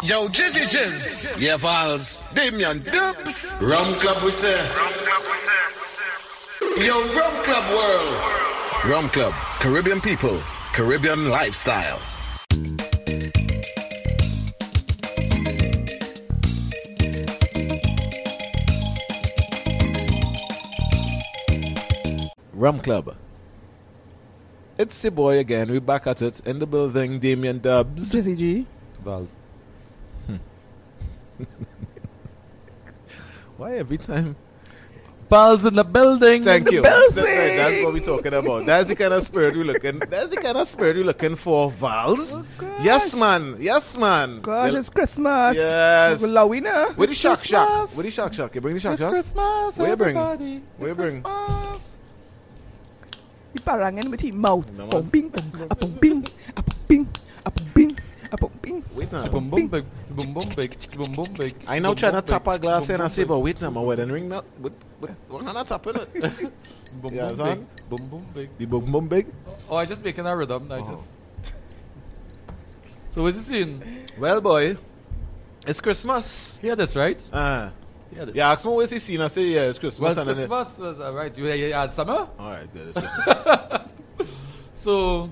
Yo, Jizzy Giz. Yeah, Valz. Damien Dubz. Rum Club, we say. Yo, Rum Club world. Rum Club. Caribbean people. Caribbean lifestyle. Rum Club. It's your boy again. We're back at it in the building. Damien Dubz. Jizzy G. Valz. Why every time? Valz in the building. Thank you. building. That's what we're talking about. That's the kind of spirit we're looking. That's the kind of spirit we're looking for, Valz. Oh, gosh. Yes, man. Yes, man. Gosh, it's Christmas. Yes. Lawina. Where the shock? Christmas. Where the shock? You bring the shock? It's Christmas, Where you bring? everybody. Where you It's bring? Christmas. He parangin with his mouth. No, man. Pong bing, a pong bing, a pong bing, a pong bing, a pong bing. Wait now. Boom boom big, boom boom big, boom boom big. I now trying to tap a glass and I say, but wait now, my wedding ring not. What not tapping it? Boom Yeah, boom son. big, boom boom big. The boom big. Oh, I just making a rhythm. I just. So what's the scene? Well, boy, it's Christmas. Hear this, right? Hear this. Yeah, ask me where's the scene. I say, yeah, it's Christmas. Well, and then Christmas was right. You had summer, all right, good. It's Christmas. so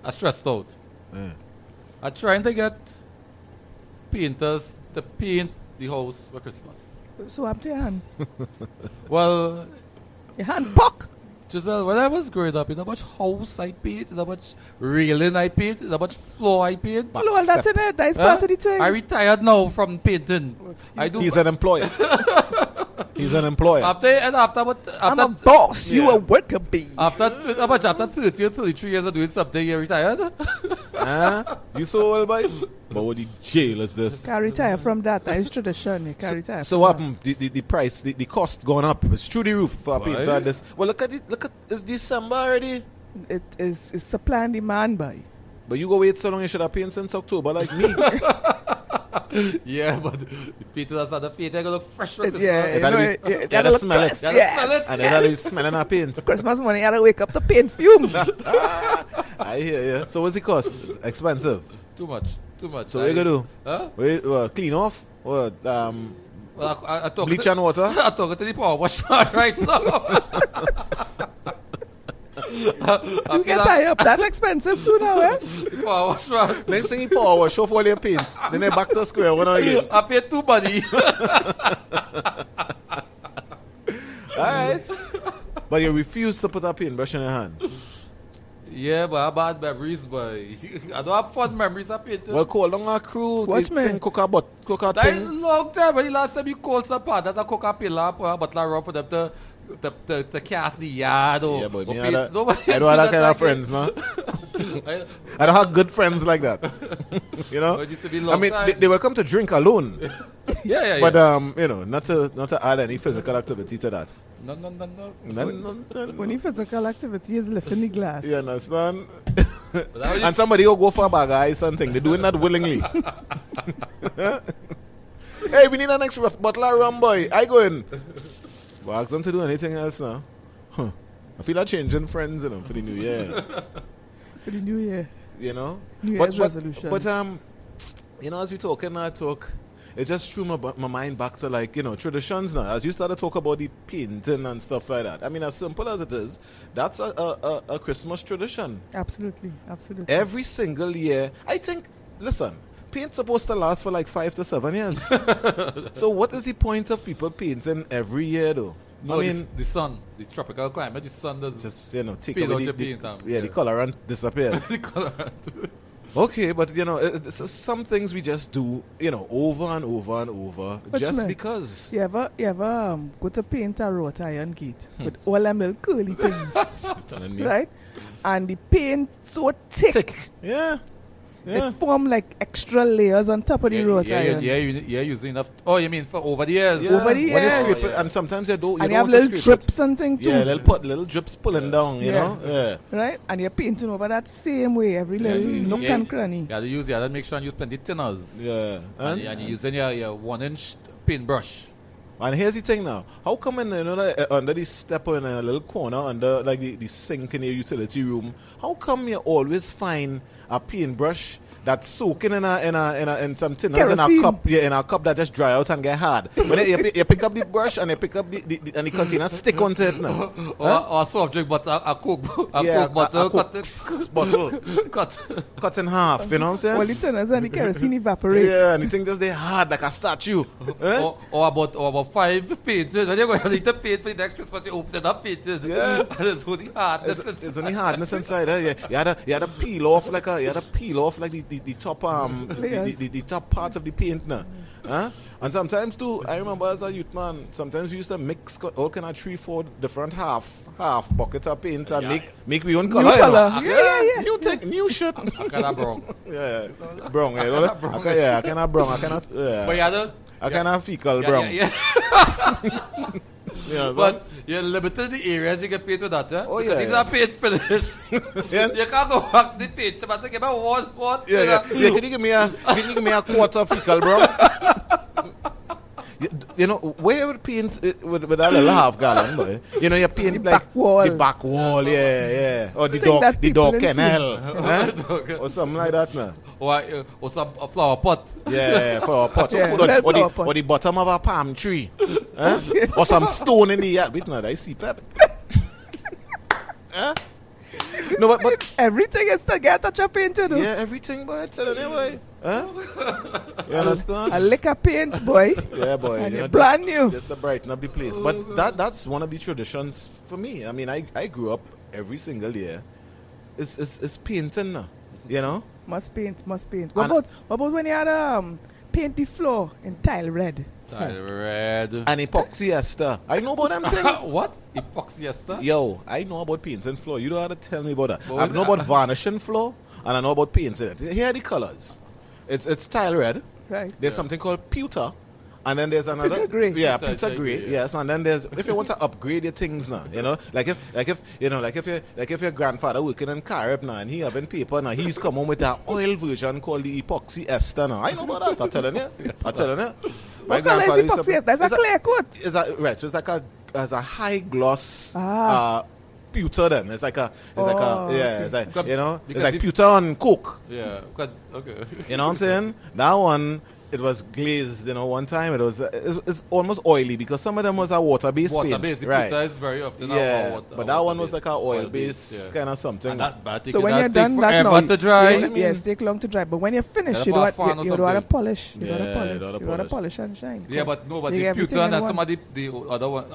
I stressed out. Yeah. I'm trying to get painters to paint the house for Christmas. So up to your hand. Well, Your hand pock. Giselle, when I was growing up, you know how much house I paint, you know how much railing I paint, you know how much floor I paint. All that's in it. That is part of the thing. I retired now from painting. I do. He's an employer. He's an employer. I'm a boss. You Yeah. a worker bee. After 30 or 33 years of doing something, you retired. You so old, boy? But what the jail is this? Can't retire from that. That is tradition. You can't retire. So what happened? The price, the cost going up. It's through the roof for Why? painter. This. Well, look at it. Look at it's December already. It's supply and demand, boy. But you go wait so long. You should have painted since October, like me. Yeah, but the painter that's not the paint, they're going to look fresh for Christmas. Yeah, you know, Yeah, that'll that's look smell it. pressed, Gotta yes. smell it. And then is smelling our paint. Christmas morning, you gotta wake up to paint fumes. I hear you. So what's the cost? Expensive. Too much. So what you gonna do? Huh? Wait, clean off? What? Well, I talk Bleach and water? I'm talking to the power wash man right now. You get tired up. That's expensive too now, eh? Power wash man. Next thing you power wash off all your paint. Then they back to square one again. I paid too money. Alright. But you refuse to put a paintbrush in your hand. Yeah, but I have bad memories, boy. I don't have fun memories of painting. Well, call along a crew. Watch the me. thing, cook a That is a thing. long time. When the last time you called some part, that's a cook up a lamp or a butler run for them to cast the yard or, Yeah, boy. or Me paint. I Nobody don't do have that kind of like friends, no? it. I don't have good friends like that. You know? It used to be I long mean, time. they will come to drink alone. Yeah. But, you know, not to add any physical activity to that. No. No. Only physical activity is lifting the glass. You understand? But that was And somebody will go for a bag of ice and thing. They're doing that willingly. Hey, we need an extra bottle of rum, boy. I go in. Well, ask them to do anything else now. Huh. I feel like changing friends, you know, for the new year. For the new year. You know? New Year's resolution. But, you know, as we talk, it just threw my mind back to, like, you know, traditions now. As you started to talk about the painting and stuff like that. I mean, as simple as it is, that's a Christmas tradition. Absolutely. Every single year, I think, listen, paint's supposed to last for like 5 to 7 years. So what is the point of people painting every year, though? No, I mean, the sun, the tropical climate, the sun does just, you know, take fade out away your the paint. the colorant disappears. the colorant. Okay, but, you know, it's some things we just do, you know, over and over and over, But just man, because. You ever go to paint a wrought iron gate with all them little curly things, Telling me. right? And the paint so thick. Yeah. It form like extra layers on top of the wrought iron. Yeah, using enough. Oh, you mean for over the years? Yeah. Over the When you years. scrape it, and sometimes you don't. And you don't have want to little scrape it. drips and things too. Yeah, little drips pulling down. You know. Yeah. Right? And you're painting over that same way, every little nook and cranny. You gotta make sure you use plenty thinners. Yeah. And you're using your 1-inch paintbrush. And here's the thing now. How come in, you know, like, under the stepper in a little corner under like the sink in your utility room, how come you always find a paintbrush that's soaking in some thinners in a Kerosene. cup, in a cup that just dry out and get hard. When you pick up the brush and you pick up the container, stick onto it now. Or a soft drink bottle, a Coke bottle, Cut in half, you know what I'm saying? Well, the thinners and the kerosene evaporate. Yeah, and the thing just they hard like a statue. or about 5 painted. When you go to eat the paint for the next Christmas, you open it up painted. Yeah. And it's only hardness. It's only hardness inside. You had to peel off like the top the top parts of the paint now. And sometimes too, I remember as a youth man, sometimes we used to mix all kind of 3-4 different half buckets of paint and make we own color. New color. You know? Yeah. New thing, new shit. I cannot brown. Yeah, brown. I cannot brown. I cannot. Yeah. But you had I cannot fecal brown. Yeah. Yeah, But you're limited the areas you get paid with that, eh? Oh, Because yeah. if that paint finish, Yeah. you can't go back the paint. So I say, give me one. Yeah. Can you give me a quarter fecal brown? You know, where you would paint with that little half gallon, boy. You know, you paint The like back wall. the back wall, yeah. Or the Thing that dog people kennel. Okay. Or something like that, man. Or some a flower pot. Yeah, for a pot. Yeah, Or red flower pot. or the bottom of a palm tree. Or some stone in the yard. Wait, no, I see pep. No, but Everything is to get a touch of paint, you know. yeah, everything, boy. Tell it anyway. You understand? A lick of paint, boy. Yeah, boy. And you know, it's brand new. Just to brighten up the place. But that's one of the traditions for me. I mean, I grew up every single year. It's painting now, you know? Must paint. What And- about when you had paint the floor in tile red? Red. And epoxy ester. I know about them things. What? Epoxy ester? Yo, I know about painting floor. You don't have to tell me about that. But I know about varnishing floor, and I know about painting it. Here are the colors. It's tile red. Right. There's something called pewter. And then there's another Pewter grey. Yeah, Pewter pewter grey. grey, yeah. Yes, and then there's if you want to upgrade your things now, you know, like if your grandfather working in Carib now and he having paper now, he's come home with that oil version called the epoxy ester now. I know about that. I'm telling you. My What color grandfather is used to- epoxy? That's a clear coat. Is that right? So it's like a high gloss pewter. Then it's like okay. it's like Because- you know, it's because like the- pewter on coke. Yeah. Okay. You know what I'm saying? That one, it was glazed. You know, one time it's almost oily because some of them was a water-based paint. Water-based. The right? pewter is very often Yeah, water, but that one was water-based. like a oil-based Yeah. kind of something. And that So when you're done, that forever now, to dry. yes, take long to dry. But when you finish, Yeah, you about fan or don't want to something. polish. You Yeah, don't you want don't to wanna polish and shine. Yeah, but You the get everything pewter in and one. some of the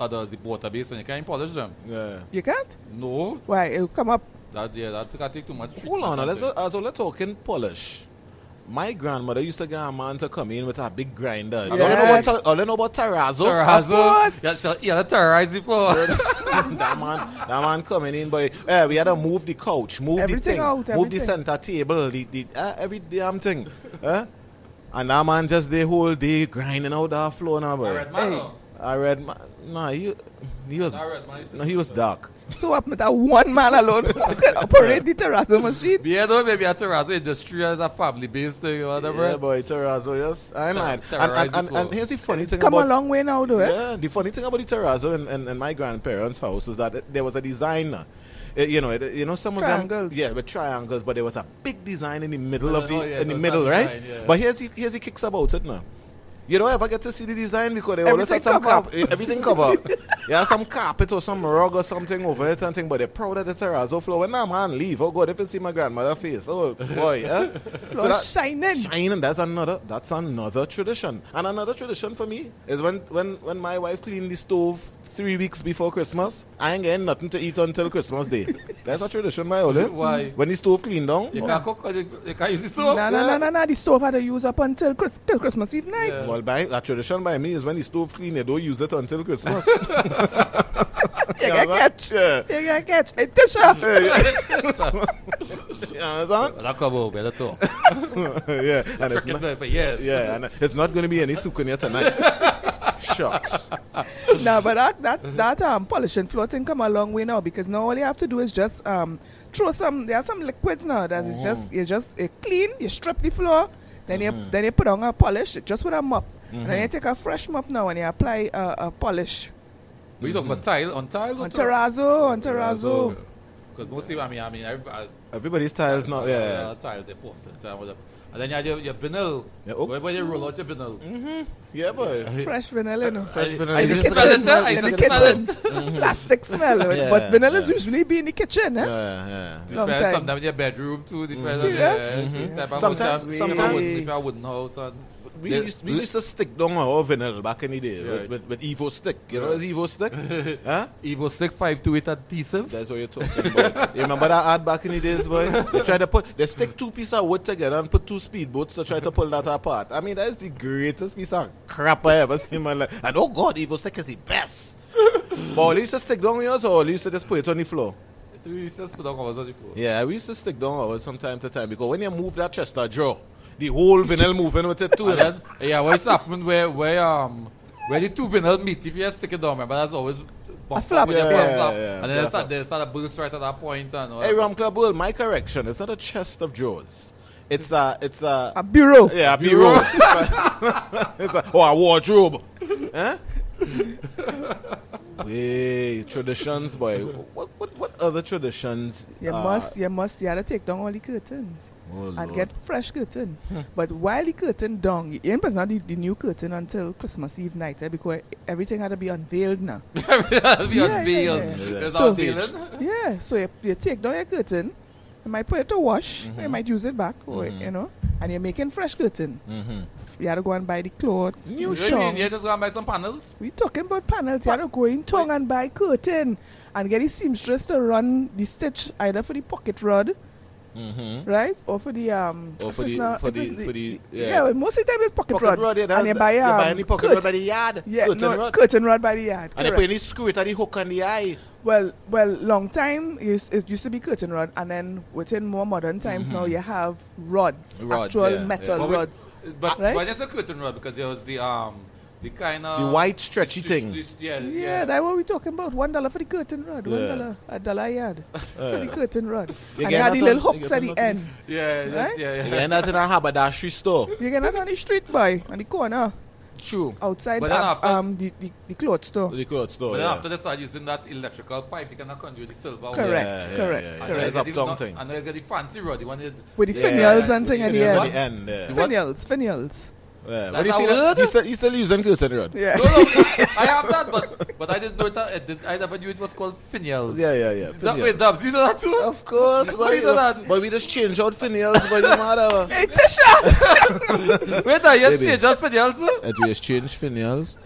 other the water-based one, you can't polish them. Yeah. You can't. No. Why? It'll come up. That can take too much. Hold on, treatment. as we're talking polish. My grandmother used to get a man to come in with a big grinder. Yes. All you know about terrazzo? course. Yeah, terrorize the floor. that man coming in, boy. We had to move the couch, move Everything the thing, out, move the everything. center table, the every damn thing. And that man just the whole day grinding out that floor now, boy. Red man, no. I read, nah, he was, Not red man, no, he was dark. So what with that one man alone who can operate the terrazzo machine? Yeah, though, maybe a terrazzo industry as a family-based thing or whatever. Yeah, boy, terrazzo, yes. I mind. Terrorize the And floor. here's the funny thing Come about a long way now, though. Eh? yeah, the funny thing about the terrazzo in my grandparents' house is that there was a designer. Some of Triangles. them, yeah, with triangles, but there was a big design in the middle of the Oh, yeah, in the there's middle, that right? design, yeah. But here's the kicks about it now. You don't ever get to see the design because they always have Everything some cover. everything covered. Yeah, some carpet or some rug or something over it and thing, but they're proud of the terrazzo floor. When that man leave, oh God, if you see my grandmother's face, oh boy, eh? Floor shining. Shining, that's another tradition. And another tradition for me is when my wife cleaned the stove 3 weeks before Christmas, I ain't getting nothing to eat until Christmas Day. That's a tradition, my old. Why? When the stove cleaned down. You can't cook, you can't use the stove. No. The stove had to use up until till Christmas Eve night. Yeah. Well, that tradition by me is when the stove clean, you don't use it until Christmas. You get catch. Yeah. You get catch. Hey, Tisha. You understand? That come over, better talk. Yeah. And it's Freaking not, for years. yeah, and it's not going to be any soup in here tonight. Shucks. No, but that polishing floor thing come a long way now because now all you have to do is just throw there are some liquids now that is just clean, you strip the floor, then you put on a polish just with a mop. And then you take a fresh mop now and you apply a polish. But you talking about tile? On tiles? On terrazzo. Because mostly, I mean, Everybody's tiles now, yeah. Tiles, they post it. And then you had your vinyl. Yeah, oh. Where you roll out your vinyl. Yeah, boy. Fresh vanilla, you know. Fresh vanilla. I In the just smell kitchen, it. I in the just smell it. kitchen. Plastic smell. Yeah, But vanilla is yeah. usually be in the kitchen, eh? Yeah. Long Depends, time. sometimes in your bedroom too. Depends on Serious? type of Sometimes- house. sometimes- If you're a wooden house. And We used to stick down our vinyl back in the day Right. with Evo stick. You know, is Evo stick? Huh? Evo Stick 528 adhesive. That's what you're talking about. You remember that ad back in the days, boy? They stick 2 pieces of wood together and put 2 speedboats to try to pull that apart. I mean, that is the greatest piece of crap I ever seen in my life. And oh God, Evo stick is the best. But you used to stick down yours, or you used to just put it on the floor? We just put on ours on the floor. Yeah, we used to stick down ours from time to time because when you move that chest drawer, the whole vinyl moving with it too. And then, yeah, what's happened where the 2 vinyl meet, if you stick it down, remember that's always bump flap. up with your Yeah, flap. yeah, And then yeah. they start to burst right at that point. And Hey, Rum Club World, my correction. It's not a chest of drawers. It's a A bureau. yeah, a bureau. A wardrobe. Huh? Hey, traditions, boy. What other traditions? You gotta take down all the curtains Oh, and Lord. get fresh curtain. But while the curtain down, you ain't not the new curtain until Christmas Eve night, because everything had to be unveiled now. That'll be Yeah, unveiled. yeah, yeah. There's So- unveiling. Yeah, so you take down your curtain, you might put it to wash, you might use it back, or, you know, and you're making fresh curtain. You had to go and buy the clothes, new You tongue. just go and buy some panels? We talking about panels. You had to go in tongue and buy curtain and get the seamstress to run the stitch either for the pocket rod, right, or for the Or for if it's the not- for if the it's for the yeah, well, most of the time it's pocket rod, yeah, and you buy any pocket rod by the yard. yeah, curtain no, rod. curtain rod by the yard. And they correct. put any screw it at the hook and the eye. Well, long time it used to be curtain rod, and then within more modern times now you have rods, Rods, actual yeah, metal yeah. But rods. But Right? there's a curtain rod because there was the kind of The white stretchy thing. Yeah, that's what we talking about. $1 for the curtain rod, Yeah. $1 a yard for the curtain rod, You and get you had that the little on- you hooks get at that the on end. Yeah, Right? yeah. Yeah, and that's in a haberdashery store. You get that on the street, boy, on the corner, True. outside But then after- the clothes store. The clothes store. But then yeah. after they start using that electrical pipe, you cannot conjure the silver. Correct, Yeah, correct, yeah. And correct. There's there's uptown thing. And there's got the fancy rod, the one that With the Yeah, finials and thing at the Finials end. at the end. Yeah. What? Finials. Yeah. That's But you a see word? that? You still using curtain rod? Yeah. No, I have that, but I didn't know it. I never knew it was called finials. Yeah. Wait, Dubz, you know that too? Of course, Why you know that? but we just change out finials, but no matter. Hey, Tisha! Wait, you Baby. change out finials? And we just change finials.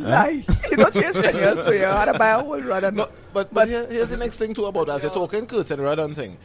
Lie. You don't change finials, so you had to buy a whole rod. And No, but here's the next thing too about as you're talking curtain rod and thing.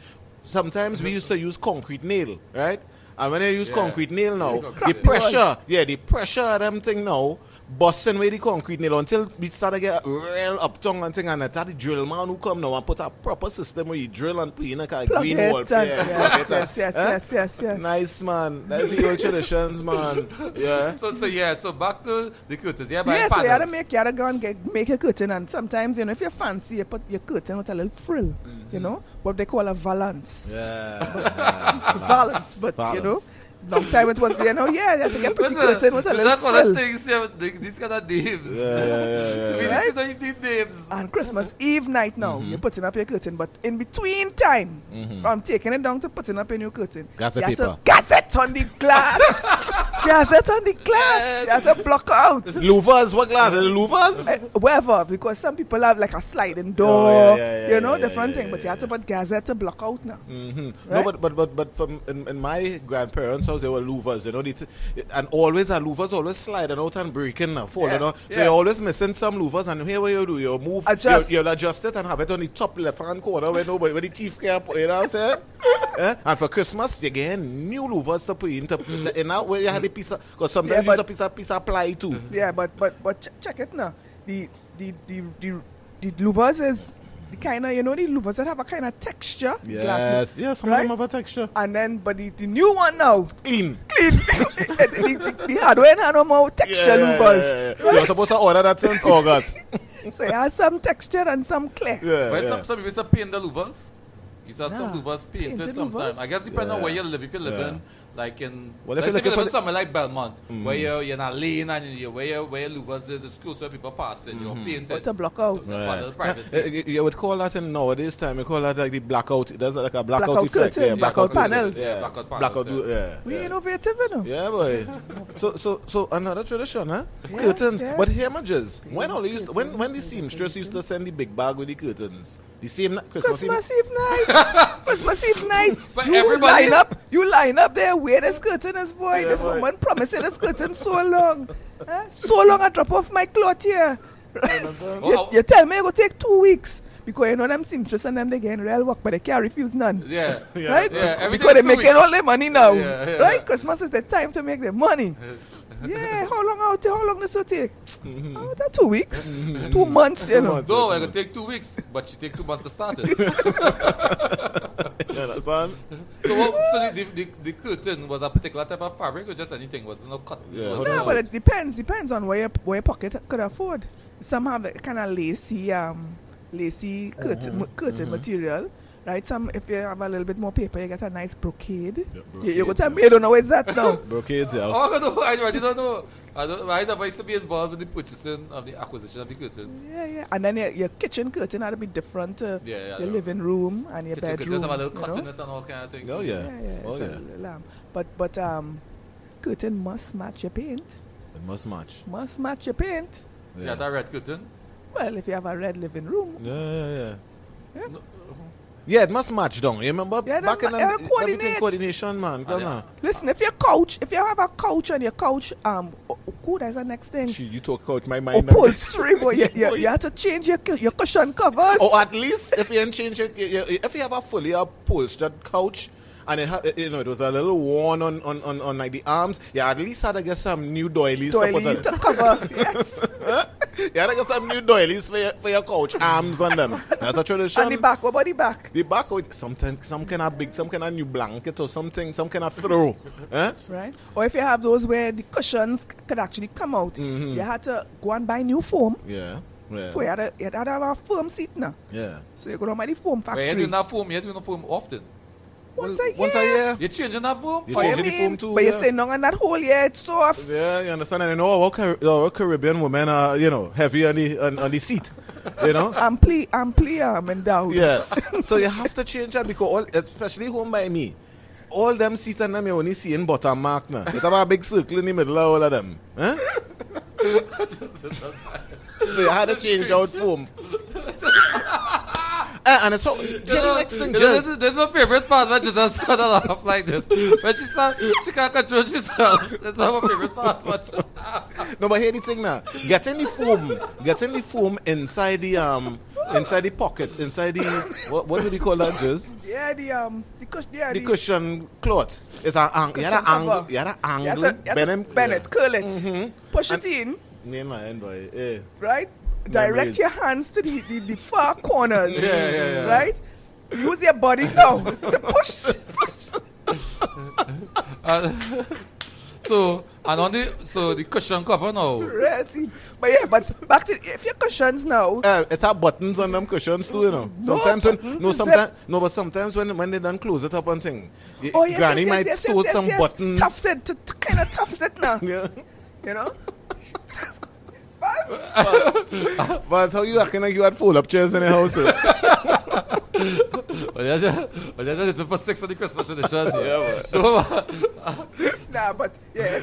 Sometimes we used to use concrete nail, right? And when you use Yeah. concrete nail now, Concrete the nail. pressure of them thing now, busting away the concrete nail until we start to get real uptown and thing, and that's the drill man who come now and put a proper system where you drill and put in a kind of plug green it wall. and- Yeah, plug it and- yes. Nice man. That's the old traditions, man. Yeah. So back to the curtains. Yeah, Yeah, by so you had to panels. you had to go and make your curtain, and sometimes, you know, if you're fancy, you put your curtain with a little frill, you know, what they call a valance. Yeah. It's valance, but, you know, Valance. long time it was, you know, yeah, you had to get pretty curtain with a little That's one of frill. the things, these kind of names. Yeah. We Right? don't need names. And Christmas Eve night now, you're putting up your curtain, but in between time, from taking it down to putting up a new curtain, Gazette you have to paper. gazette on the glass. Gazette on the glass. You have to block out. Louvers, what glass? Louvers? Wherever, because some people have like a sliding door, yeah, you know, yeah, different yeah, thing. But yeah, you have to put gazette to block out now. No, Right? but from in my grandparents' house, there were louvers, you know, and always our louvers always sliding out and breaking now, falling Yeah, out. So yeah. you're always missing some louvers, and here what you do, you move, Adjust. you'll adjust it and have it on the top left hand corner where nobody, where the teeth can't put, you know what I'm saying? And for Christmas, you get new louvers to put in, and now where you had a piece of, because sometimes Yeah, you use a piece of ply too. Yeah, but check it now. The louvers is the kind of, you know, the louvers that have a kind of texture. glass, Yes, some right? of them have a texture. And then, but the new one now, Clean. the hardware had no more texture louvers. You're supposed to order that since August. So it has some texture and some clear. But yeah. some people paint the louvers. You saw some Yeah, louvers painted painted sometimes. louvers. I guess depending on Yeah. where you live. If you live like in Well, if let's you're say looking for somewhere like Belmont, where you're in a lane and where your louvers is, it's close where people passing, you're painted. But to block out. It's a part of the privacy. You would call that in nowadays time. You call that like the blackout. There's like a blackout Blackout effect. curtain, Yeah, blackout curtain. panels. Yeah, Blackout blackout. panels, Yeah. We yeah. innovative, you know. Yeah, boy. So another tradition, huh? Curtains. yeah. But here, Majors, when the seamstress used to send the big bag with the curtains, the same Christmas Eve. Christmas Eve night. Christmas Eve night. But You everybody- line up there, wear this curtain as boy. Yeah, This boy. woman promising this curtain so long. So long I drop off my cloth here. You tell me it will take 2 weeks. Because you know them seamstress and them they getting real work, but they can't refuse none. Yeah. Right? Yeah, everything Because they is 2 making weeks. all their money now. Yeah, yeah. Right? Christmas is the time to make their money. Yeah, how long this will take? Oh, that 2 weeks. 2 months, you know. No, it could take 2 weeks, but she take 2 months to start it. You understand? So the curtain was a particular type of fabric or just anything? Was it no cut? Yeah, Was hold it- on. No, but it depends on where your pocket could afford. Some have the kind of lacy curtain material, right? Some, if you have a little bit more paper, you get a nice brocade. You go tell me, you don't know where's that now. Brocades, yeah. Oh, I don't know. I don't know. I never used to be involved in the purchasing of the acquisition of the curtains. Yeah. And then your kitchen curtain had to be different to Yeah, your living room and your Kitchen bedroom. curtains have a little you cut know? in it and all kind of things. Oh, yeah. Oh, it's a yeah. little lamb. But curtain must match your paint. It must match. Must match your paint. She had a red curtain. Well, if you have a red living room. Yeah. No, Yeah, it must match, don't you? Remember Yeah, back in the everything coordinate. coordination, man. Come yeah. on. Listen, if you have a couch and your couch, that's the next thing. You talk out my mind. Upholstery, boy, you have to change your cushion covers. Or at least if you change if you have a fully upholstered couch and it was a little worn on like the arms, you at least had to get some new doilies to put on it. to cover. Yes. You had to get some new doilies for your couch arms on them. That's a tradition. And the back, what about the back? The back with some kind of new blanket or something, some kind of throw. Right? Or if you have those where the cushions could actually come out, you had to go and buy new foam. Yeah. So you had to have a firm seat now. Yeah. So you go down by the foam but you're factory. doing that foam. You're doing the foam often. Once a Once a year. You're changing that foam? You For you changing the mean? foam too, But you yeah. say no on that hole, yeah, it's soft. Yeah, you understand? And you know our Caribbean women are, heavy on the seat. Amply endowed. Yes. So you have to change that because especially home by me, all them seats and them you only see in bottom mark now. You have a big circle in the middle of all of them. Huh? So you had to change out foam. And it's so the next thing This is my favorite part when she just started off like this. When she said she can't control herself. That's not my favorite part. No, but here the thing now. Getting the foam inside the pocket, inside the what do you call that, Giz? Yeah, The cushion cloth. It's an angle. You had an angle. Bend it, curl it, push it in, Me and my end boy. Yeah. right? Direct your hands to the far corners. Yeah. Right? Use your body now to push. So the cushion cover now. Right? But back to if your cushions now. It's have buttons on them cushions too, Sometimes when they done close it up and thing, Granny might sew some buttons. Tufted to kind of tuft it now. Yeah. You know? But how you acting like you had fold-up chairs in the house? But that's just for 6 of the Christmas traditions. Nah, but yeah,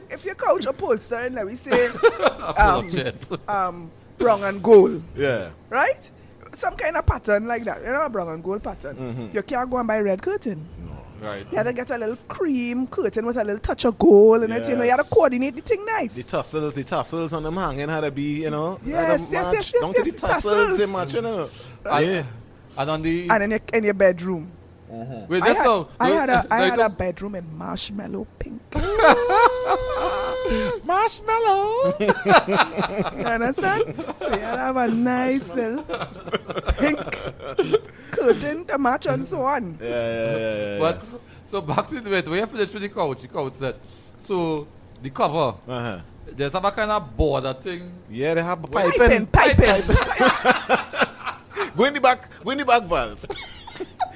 if your couch upholstered, let me say brown and gold, Yeah. right? Some kind of pattern like that. You know, a brown and gold pattern. You can't go and buy red curtain. Right. You had to get a little cream curtain with a little touch of gold in it. You know, you had to coordinate the thing nice. The tassels on them hanging had to be, Yes, yes. Down to the tassels, they match, Right. And on the And in your bedroom. wait, I that's had, so I had a bedroom in marshmallow pink. marshmallow. You understand? So you had to have a nice little pink curtain to match and so on. Yeah. But so back to the way when you finish with the couch said so the cover there's some kind of border thing. Yeah, they have Piping. Go in the back, Valz.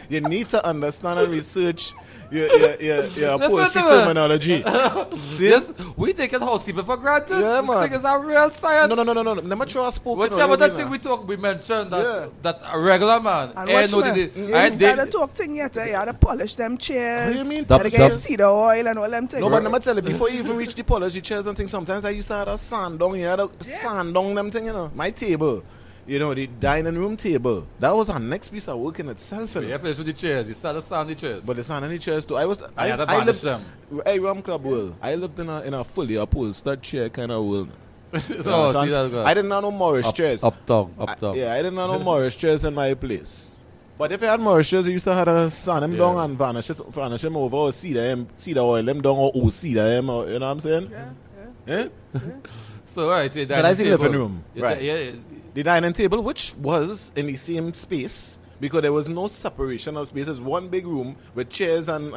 You need to understand and research Yeah, poetry terminology. Yes, we take it housekeeping for granted. Yeah, man. This thing is a real science. No. Never try to spoken. Whichever that thing we mentioned that a regular man. And watch me. You ain't started talk thing yet. You had to polish them chairs. What do you mean? You had to get cedar oil and all them things. No, but never tell you, before you even reach the polish the chairs and things, sometimes I used to have a sand down. You had to sand down them thing, My table. The dining room table. That was our next piece of work in itself. You finished with the chairs. You started sanding the chairs. But the sanding the chairs too. I lived them. Hey, Rum Club world. I lived in a fully upholstered chair kind of world. I didn't have no Morris chairs. Uptown. Yeah, I didn't have no Morris chairs in my place. But if you had Morris chairs, you used to have to sand them down and vanish them over or cedar oil them down or cedar them, or, you know what I'm saying? Yeah. So, right. Can I see living room? Right. Yeah. The dining table, which was in the same space, because there was no separation of spaces. One big room with chairs and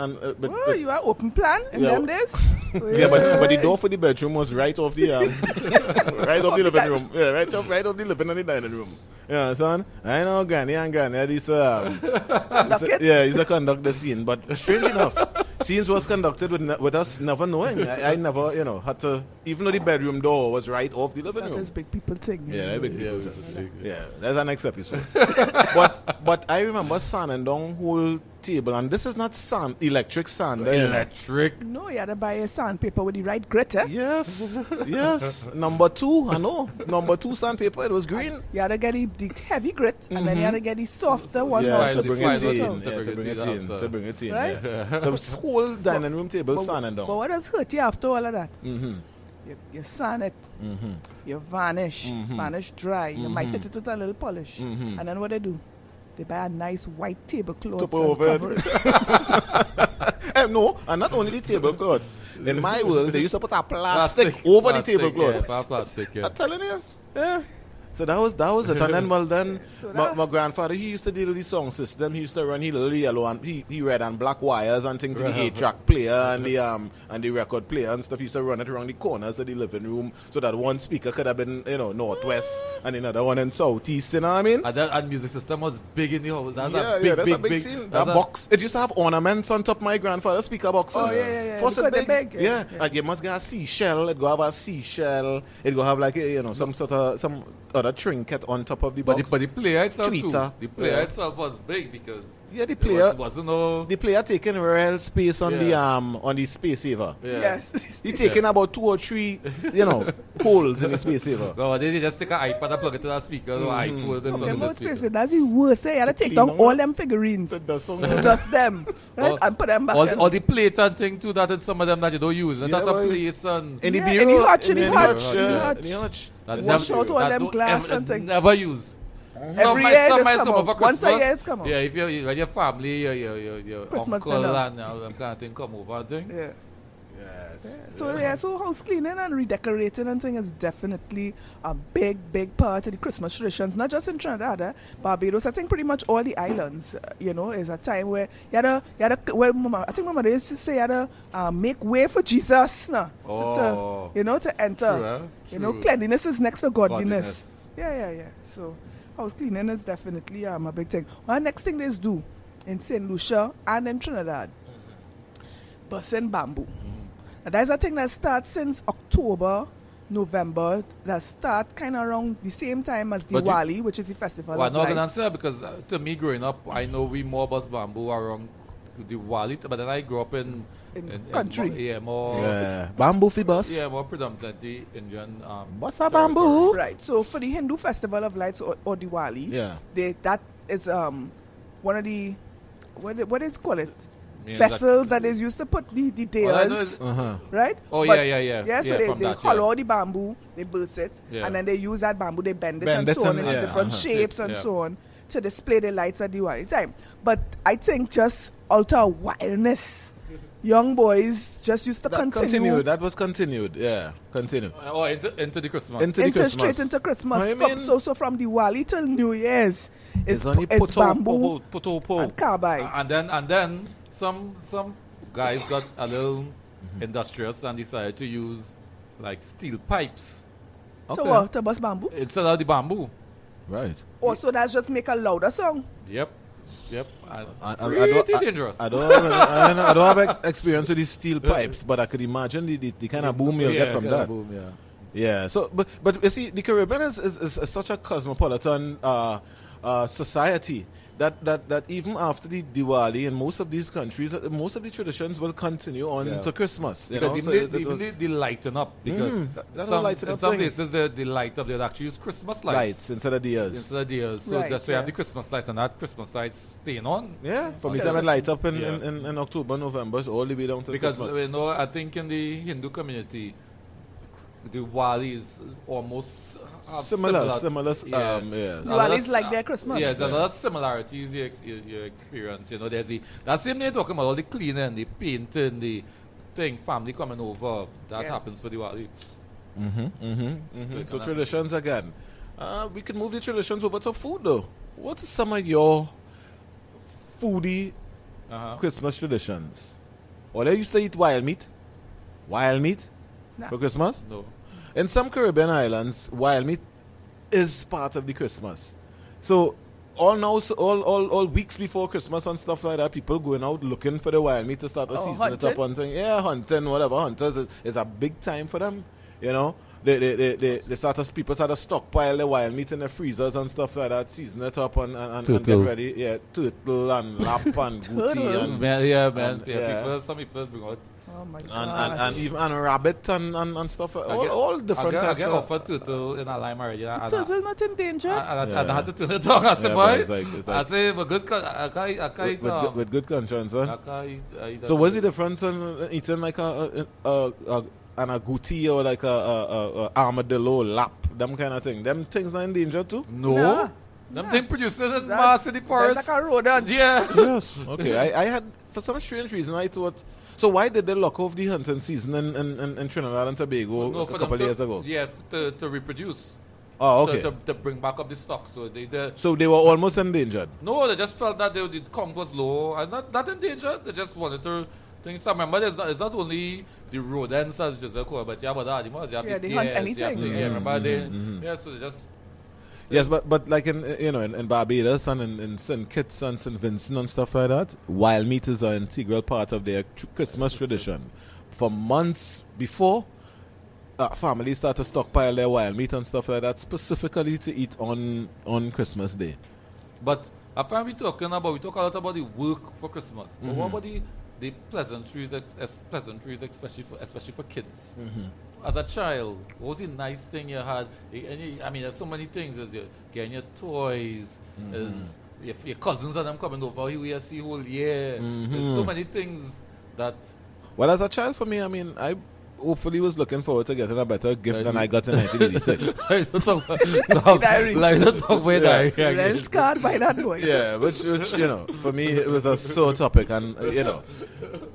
you are open plan in them days? Yeah, but the door for the bedroom was right off the right off the living room. Yeah, right off the living and the dining room. Yeah, son. I know Granny and Granny he's used to conduct the scene. But strange enough, scenes was conducted with us never knowing. I never, had to, even though the bedroom door was right off the living room. That's big people thing. Yeah, big people thing. Yeah, that's our next episode. but I remember sanding down whole table, and this is not sand, electric sand. Electric? No, you had to buy a sandpaper with the right grit, eh? Yes. Number 2, I know. Number 2 sandpaper, it was green. You had to get the heavy grit, and then you had to get the softer one. To bring it in. Right? Yeah. So this whole dining room table sanding down. But what does hurt you after all of that? You sand it, you varnish dry, you might hit it with a little polish, and then what they do? They buy a nice white tablecloth to cover it. No, and not only the tablecloth. In my world, they used to put a plastic over the tablecloth. Yeah, plastic, yeah. I'm telling you. Yeah. So that was it. And then, my grandfather, he used to deal with the sound system. He used to run his little yellow and he red and black wires and things to the 8-track player and the record player and stuff. He used to run it around the corners of the living room so that one speaker could have been, northwest and another one in southeast. You know what I mean? And music system was big in the house. That's a big scene. That box. It used to have ornaments on top of my grandfather's speaker boxes. Oh yeah. First it big. Yeah. And you must get a seashell. It go have a seashell. It go have like some sort of some other trinket on top of the box. But the player itself too. The player itself was big because the player wasn't no. The player taking real space on the space saver. Yeah. Yes. He taking about 2 or 3 holes in the space saver. No, they just take an iPad and plug it to that speaker or iPhone. Talking about space, that's the worst. You had to take down all them figurines, dust them, right? And put them back. All the plate and thing too. That in some of them that you don't use. And that's a plates and in the hutch. Wash out all them glass and things. Never use. Every year come over Christmas. Once a year come over. Yeah, if your family, your Christmas uncle dinner. and them kind of thing come over and thing. Yeah. Yes. So house cleaning and redecorating and thing is definitely a big part of the Christmas traditions, not just in Trinidad, Barbados. I think pretty much all the islands, is a time where you had I think my mother used to say you had to make way for Jesus, to enter. True, Cleanliness is next to godliness. Yeah. So house cleaning is definitely a big thing. One next thing they do in St. Lucia and in Trinidad, busing bamboo. Now, that's a thing that starts since October, November. That starts kind of around the same time as Diwali, which is the festival of lights. I'm not going to answer because to me growing up, I know we more bust bamboo around Diwali, but then I grew up in country. More bamboo fi bus. Yeah, more predominantly Indian. What's a bamboo? Right. So for the Hindu festival of lights or Diwali, that is one of the what is call it? Vessels that is used to put the details, right? Oh, but yeah. So they hollow the bamboo, they burst it, and then they use that bamboo, they bend it and so on into different shapes and so on to display the lights at Diwali time. But I think just alter wildness. Young boys just used to continue. That was continued, continued. Into the Christmas. Straight into Christmas. So from Diwali till New Year's, it's bamboo and carbide. And then some guys got a little industrious and decided to use like steel pipes. To bust bamboo? Instead of the bamboo. Right. So that's just make a louder song? Yep. Yep. Pretty dangerous. I don't have experience with these steel pipes, but I could imagine the kind of boom you'll get from that. Boom, yeah. Yeah. So, but you see, the Caribbean is such a cosmopolitan society that even after the Diwali in most of these countries, most of the traditions will continue on to Christmas. Because they lighten up. Because in some places they light up. They'll actually use Christmas lights instead of diyas. So that's why you have the Christmas lights, and that Christmas lights staying on. Yeah, from the time it lights up in October, November, so all the way down to because Christmas. I think in the Hindu community, Diwali is almost similar. Diwali is like their Christmas. Yes, there's a lot of similarities you experience. There's that same day talking about all the cleaning, the painting, the thing, family coming over. That happens for Diwali. So traditions again. We can move the traditions over to food though. What are some of your foodie Christmas traditions? Or they used to eat wild meat? For Christmas? No. In some Caribbean islands, wild meat is part of the Christmas. So all weeks before Christmas and stuff like that, people going out looking for the wild meat to start to season it up and thing. Yeah, hunting, whatever. Hunters is a big time for them. People start to stockpile the wild meat in the freezers and stuff like that, season it up and get ready. Yeah, turtle and lap and booty. Some people bring out. Oh my God. And even rabbit and stuff. All different types. I get offered turtle in a lime already. Turtle not in danger. I had to turn it down. I said, boy. I say, but good. I can't eat. With good conscience, huh? I can't So what's the difference in eating like an agouti or like a armadillo lap, them kind of thing? Them things not in danger too? No. Them thing produces in mass in the forest. Like a rodent. Yeah. Yes. Okay. I had, for some strange reason, I thought. So why did they lock off the hunting season in Trinidad and Tobago a couple of years ago? Yeah, to reproduce. Oh, okay. To bring back up the stock. So they were almost endangered? No, they just felt that the count was low. And not endangered. They just wanted to think some. Remember, it's not only the rodents as Giselle called, but you have other animals. You have they hunt anything. Remember, so they just... Yes, but like in Barbados and in St. Kitts and St. Vincent and stuff like that, wild meat is an integral part of their Christmas tradition. For months before, families start to stockpile their wild meat and stuff like that, specifically to eat on Christmas Day. But I find we talk a lot about the work for Christmas. But what about the pleasantries, especially for kids? As a child, what was the nice thing you had? There's so many things. You're getting your toys. There's your cousins and them coming over. You see whole year. There's so many things that... Well, as a child, for me, I hopefully was looking forward to getting a better gift than I got in 1986. Don't talk about that. Rent's card by that boy. Yeah, which for me it was a sore topic, and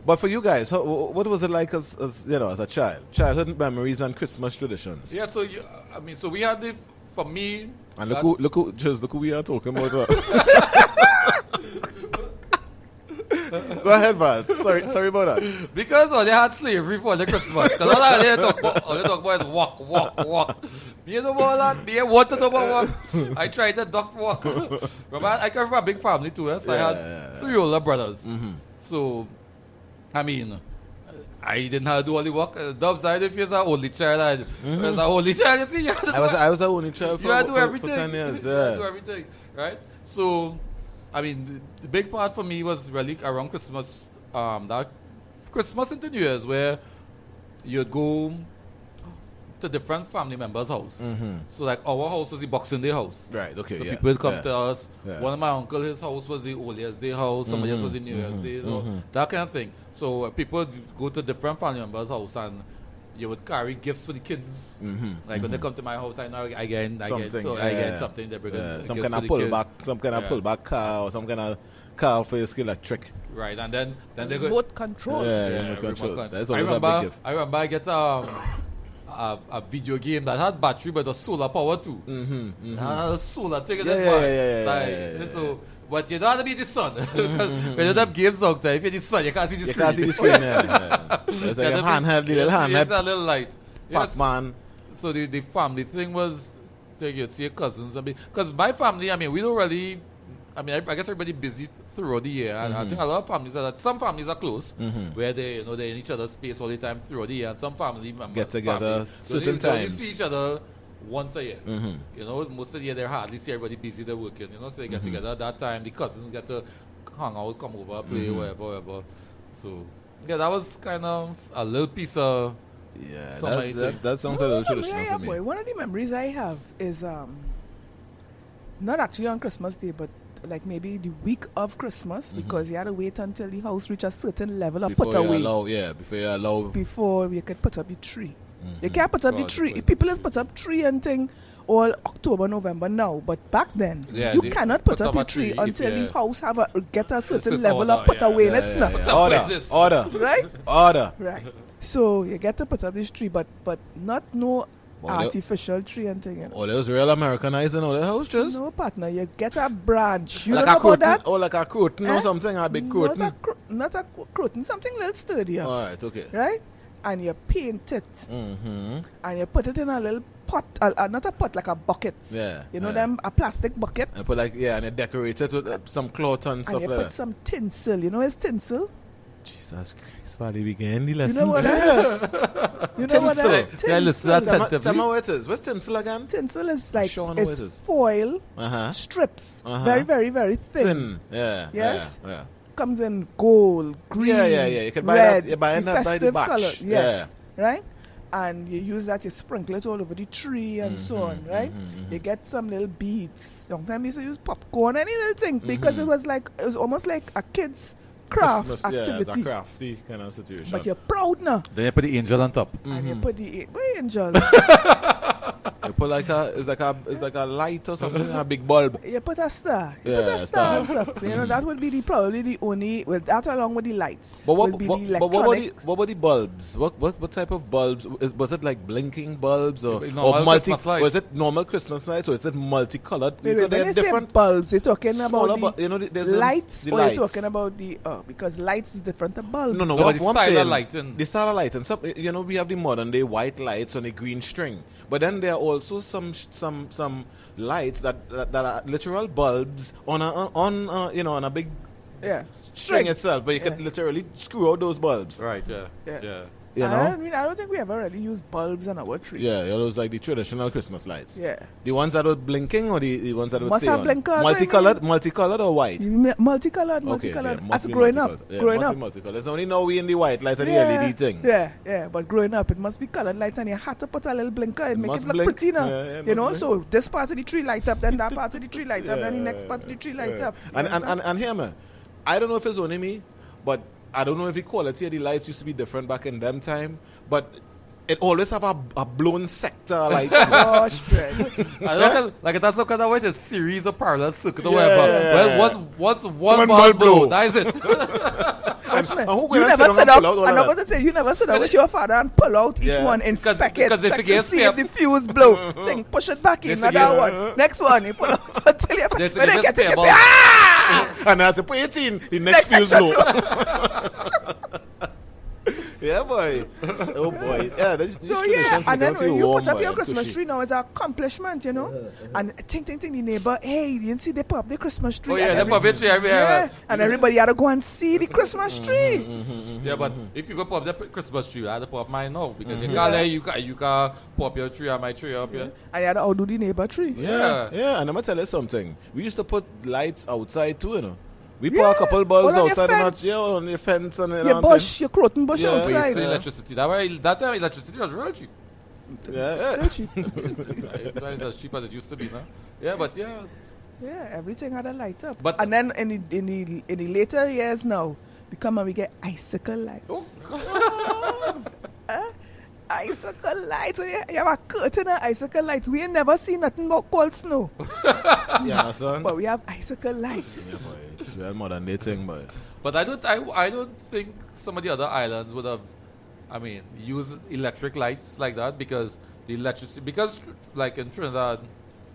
But for you guys, what was it like as a child? Childhood memories and Christmas traditions. Yeah, so we had for me. And look who we are talking about. Go ahead, Valz. Sorry about that. Because they had slavery for the Christmas. Because all they talk about is walk. You know about that? Me want to know about walk. I tried to duck walk. I come from a big family too. So I had 3 older brothers. So, I didn't have to do all the work. Dubz, I didn't feel as an only child. As an only child, you see. I was an only child for 10 years. You had to do everything, right? So, the big part for me was really around Christmas, that Christmas into New Year's, where you'd go to different family members' house. So, like, our house was the Boxing Day house. Right, okay, so people would come to us. One of my uncles, his house was the Old Year's Day house. Somebody else was the New Year's Day. So that kind of thing. So, people would go to different family members' house and you would carry gifts for the kids. Like when they come to my house, I know I get something. They bring some kind of pullback car or some kind of car for your electric. Right, and then they go remote control. Remote control. That's always a big gift. I remember I get a video game that had battery but a solar power too. A solar thing. So, but you don't have to be the sun. When you have games out there, if you're the sun, you can't see the screen. You can't see the screen, It's like a handheld, little handheld. It's a little light. Pac-Man. So the family thing was, you'd see your cousins. Because my family, we don't really, I mean, I guess everybody busy throughout the year, and I think a lot of families are that. Some families are close, where they they're in each other's space all the time throughout the year, and some family members Get together certain they only times. see each other once a year. Most of the year they hardly see everybody busy, they're working. So they get together at that time. The cousins get to hang out, come over, play, whatever. So yeah, that was kind of a little piece of. Yeah, Somebody that sounds a little traditional for me. Boy, one of the memories I have is not actually on Christmas Day, but like maybe the week of Christmas, because you had to wait until the house reached a certain level of put away before you could put up the tree. You can't put up the tree. People just put up tree and thing all October, November now, but back then you cannot put up a tree until the house get a certain level of put awayness. Order. Right? Order. Right. So you get to put up this tree, but not no artificial tree and thing. You know? Oh, that was real Americanizing all the house just? No, partner. You get a branch. You like know a about that? Oh, like a curtain or something, a big curtain. Not a curtain, something little sturdier. All right, okay. Right? And you paint it. And you put it in a little pot, not a pot, like a bucket. Yeah. You know them, a plastic bucket. And put and you decorate it with some cloth and stuff and you put some tinsel. You know what's tinsel? Jesus Christ, Father, began the lessons. You know what that is? You know what that is? Yeah, listen, that's Tell me what it is. What's tinsel again? Tinsel is like, it's foil strips. Very, very, very thin. Yeah. Yes? Yeah. Comes in gold, green, You can buy red, that. You buy that by the batch. Color. Yes. Right? And you use that, you sprinkle it all over the tree and so on, right? You get some little beads. Sometimes you used to use popcorn, any little thing, because it was almost like a kid's craft Christmas, activity. Yeah, it's a crafty kind of situation. But you're proud now. Then you put the angel on top. And you put the angel. You put it's like a light or something, a big bulb. You put a star. You put a star on top. You know, that would be probably the only, well, that along with the lights. But what what were the bulbs? What type of bulbs? Was it like blinking bulbs or was it normal Christmas lights or is it multicolored? When you say bulbs, you're talking about the lights, or you're talking about because lights is different than bulbs. No, but the style of lighting. The style of lighting. Some, we have the modern day white lights on a green string. But then there are also some lights that are literal bulbs on a big string itself, but you can literally screw out those bulbs. Right, yeah. I don't think we ever really used bulbs on our tree. Yeah, those like the traditional Christmas lights. Yeah. The ones that were blinking or the ones that would must stay have on? blinkers. Multicolored or white? Multicolored. As growing up. Yeah, growing up. Multicolored. It's only now we in the white light and the LED thing. Yeah. But growing up, it must be colored lights and you had to put a little blinker and make it look pretty now. So this part of the tree light up, then that part of the tree light up, then the next part of the tree light up. And here, man, I don't know if it's only me, but I don't know if the quality of the lights used to be different back in them time, but it always have a blown sector light. Gosh, like that's some kind of a series of parallel circuits or whatever. Well, once one bulb blow, that is it. You never sit up. I'm not going to say you never sit up with your father and pull out each one, inspect it, check to see if the fuse blow. Think, push it back in, another one. Next one, you pull out until you when they get it, you say, ah! And as you put it in, the next fuse blow. Yeah, boy. Oh, boy. Yeah, and then when you put up your Christmas tree now, it's an accomplishment, you know. And think, the neighbor, hey, you didn't see they put up the Christmas tree. Oh, yeah, they put up the tree everywhere. And everybody had to go and see the Christmas tree. Yeah, but if people put up the Christmas tree, I had to put up mine now. Because you can't let you can put up your tree or my tree up here. And you had to outdo the neighbor tree. Yeah, and I'm going to tell you something. We used to put lights outside too, you know. We put a couple bulbs outside on your fence and your bush, your croton bush outside. Electricity. That time electricity was real cheap. Yeah. cheap. It's not as cheap as it used to be, no? Yeah, but yeah. Yeah, everything had a light up. But then in the later years now, we get icicle lights. Oh, God. Icicle lights. When you have a curtain of icicle lights. We ain't never seen nothing but cold snow. Yeah, son. But we have icicle lights. Yeah, boy. It's real modern day thing, boy. But I don't think some of the other islands would have, used electric lights like that because like in Trinidad,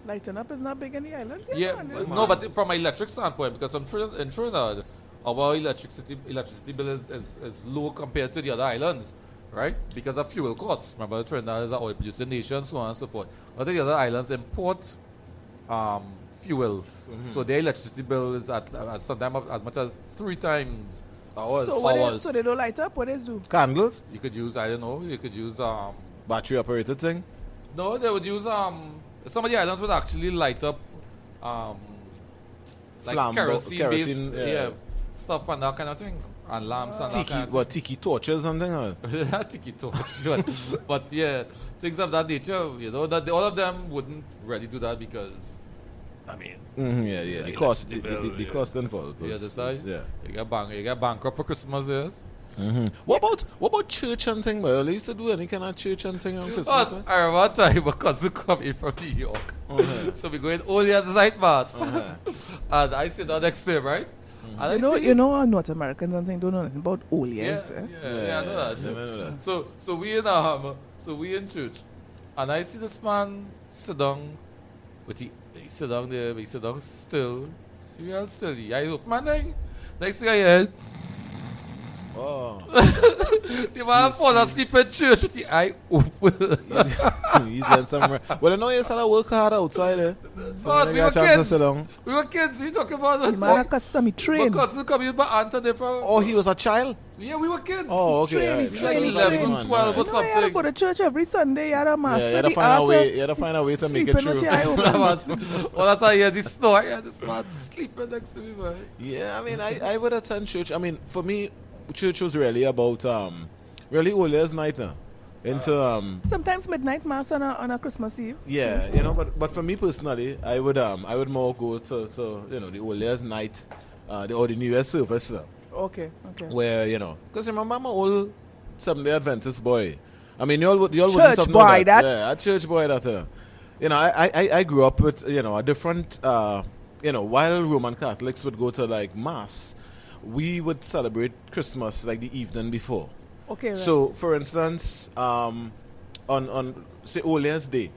lighting up is not big in the islands. But from an electric standpoint, because in Trinidad, our electricity bill is low compared to the other islands. Right? Because of fuel costs. Remember, Trinidad is an oil producing nation, so on and so forth. I think the other islands import fuel. So their electricity bill is at sometimes as much as 3 times. Hours. So they don't light up? What they do? Candles? You could use, I don't know, you could use Battery operated thing? no, they would use some of the islands would actually light up like kerosene based yeah. stuff and that kind of thing. And lamps and that Tiki, kind of what, tiki torches and thing? Tiki torch, sure. But yeah, things of that nature, you know, that all of them wouldn't really do that because, I mean, Yeah. The cost involved. yeah, that's right. Yeah. You get bankrupt for Christmas, yes. What about church and thing, man? You used to do any kind of church and thing on Christmas? Oh, I remember a time my cousin come in from New York. So we going only at the night mass. And I sit down next to him, right? And You know, North Americans and things don't know anything about Olias. Yeah, I know that. I know that. So we in church, and I see this man sit down, but he sit down there, he sit down still, real still. I look, man, next thing I heard, Oh. the man fall asleep in church with the eye open. He's getting somewhere. Well, I know you started work hard outside there. So But you we got were a chance to kids. sit down. We were kids. We talking about The man a custom, he trained. My cousin come in, my aunt and they from. Oh, he was a child? Yeah, we were kids. Oh, okay. Train, Right. train, Like train. 11, 12 or You know, you had to something. go to church every Sunday. You had a master. Yeah, you had to find a way to make it Sleeping with true. your eye open. Well, that's how I hear this story. Yeah, this man sleeping next to me, man. Yeah, I mean, I would attend church. I mean, for me, church was really about really Old Year's night now. Into Sometimes midnight mass on a Christmas Eve. yeah, you know, but for me personally, I would more go to you know, the Old Year's night, or the New Year's service, Okay. where, you know, because remember I'm an old Seventh-day Adventist boy. I mean, you all wouldn't Church have known boy, that. Yeah, a church boy that. You know, I grew up with, you know, a different you know, while Roman Catholics would go to like mass, we would celebrate Christmas like the evening before. Okay. Right. So, for instance, on say Old Year's Day,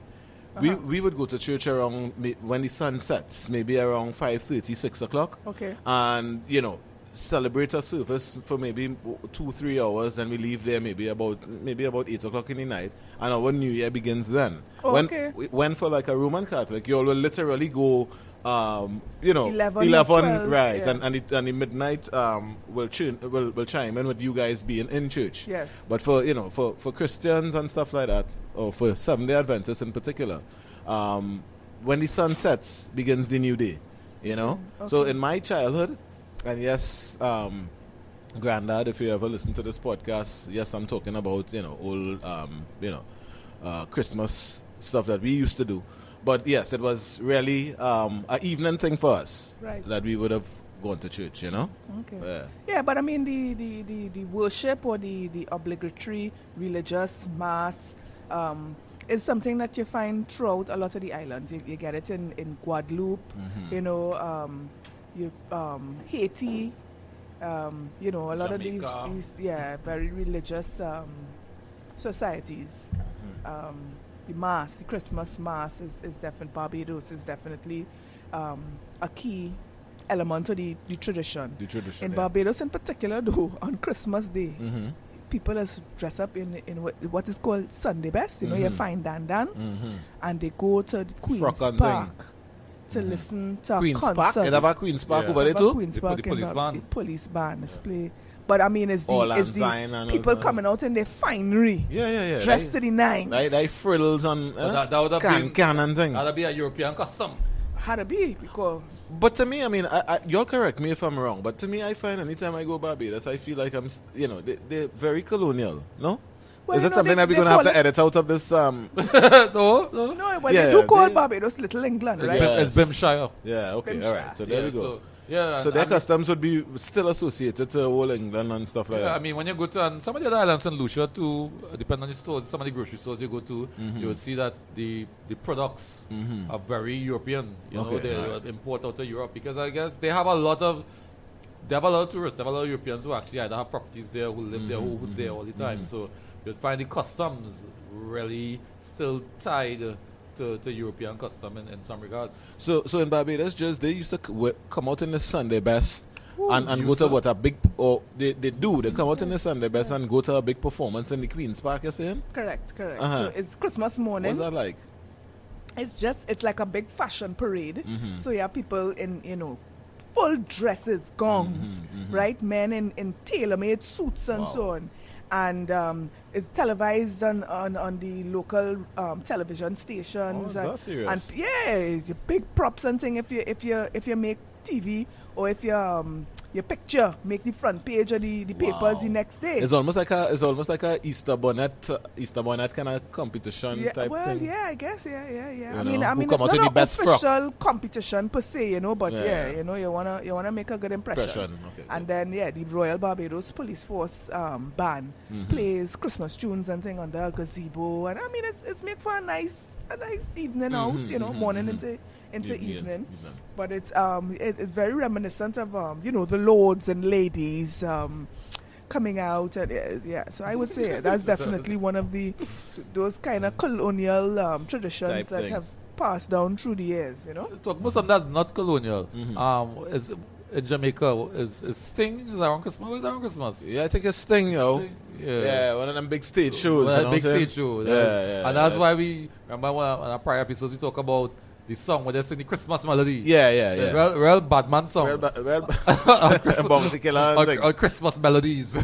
we would go to church around when the sun sets, maybe around 5:30, 6 o'clock. Okay. And, you know, celebrate a service for maybe 2-3 hours. Then we leave there maybe about 8 o'clock in the night, and our New Year begins then. Oh, okay. When for like a Roman Catholic, you all will literally go. You know, 11 or 12, right? yeah. And the midnight will chime in with you guys being in church. Yes. But for, you know, for Christians and stuff like that, or for Seventh-day Adventists in particular, when the sun sets begins the new day. You know. Okay. So in my childhood, and yes, Granddad, if you ever listen to this podcast, yes, I'm talking about, you know, old you know, Christmas stuff that we used to do. But yes, it was really an evening thing for us. Right. That we would have gone to church, you know? Okay. Yeah, but I mean the worship or the obligatory religious mass is something that you find throughout a lot of the islands. You get it in Guadeloupe, you know, Haiti, you know, a lot Jamaica. of these very religious societies. The mass, the Christmas mass is definitely, Barbados is definitely a key element to the tradition. The tradition. In yeah. Barbados in particular, though, on Christmas Day, people is dress up in what is called Sunday best. You know, you find Dan, and they go to the Queen's Frock and Park to listen to Queen's a concert. Park? They have a Queen's Park Yeah. over there Have a too? Queen's They put Park the in police Bar- band. the police band is play. But I mean, All it's Ensign the and people all that. coming out in their finery, Yeah. dressed to the nines. They frills and But that would have been can and thing. that'd be a European custom. Had to be because But to me, I mean, you'll correct me if I'm wrong, but to me, I find anytime I go Barbados, I feel like I'm, you know, they're very colonial, no? Well, Is you it know, something they- that we're they going to have call to edit out of this? No. no, well Yeah, they do call they- Barbados Little England, right? Yeah. It's Bimshire. Yeah, okay, Bimshire. all right. So there we go. So, yeah, So their and- customs would be still associated to old England and stuff like Yeah, I that. mean, when you go to some of the other islands in Lucia too, depending on the stores, some of the grocery stores you go to, you will see that the products are very European. You know, Okay, they alright. import out of Europe because I guess they have a lot of tourists, they have a lot of Europeans who actually either have properties there, who live there, who are there all the time. So you'll find the customs really still tied to European custom in some regards. So in Barbados, just they used to come out in the Sunday best and go used to to. what a big, or they come out in the Sunday best and go to a big performance in the Queen's Park, you're saying? Correct. Uh-huh. So it's Christmas morning. What's that like? it's like a big fashion parade. So you have people in, full dresses, gongs, right? Men in tailor-made suits and so on. And it's televised on the local television stations. Oh, is that serious? And yeah, big props and thing. If you make TV or if your picture make the front page of the papers the next day. It's almost like a Easter bonnet kind of competition type thing. Yeah, I guess, yeah. I mean, who it's come out not with the an best official competition per se, but you wanna make a good impression. Okay, and then the Royal Barbados Police Force band plays Christmas tunes and thing under a gazebo, and I mean it's made for a nice evening out, morning into evening. But it's very reminiscent of the lords and ladies coming out, and so I would say that's definitely one of those kind of colonial traditions type that things. have passed down through the years. Talk about something that's not colonial. Is in Jamaica is Sting is around Christmas? Is around Christmas? Yeah, I think it's Sting, Sting, Yeah, one of them big stage shows. Well, big stage show. Yeah, and that's why we remember on our prior episodes we talk about the song where they sing the Christmas melody. Yeah. Real bad man song. Bounty Killer and thing. Or Christmas melodies.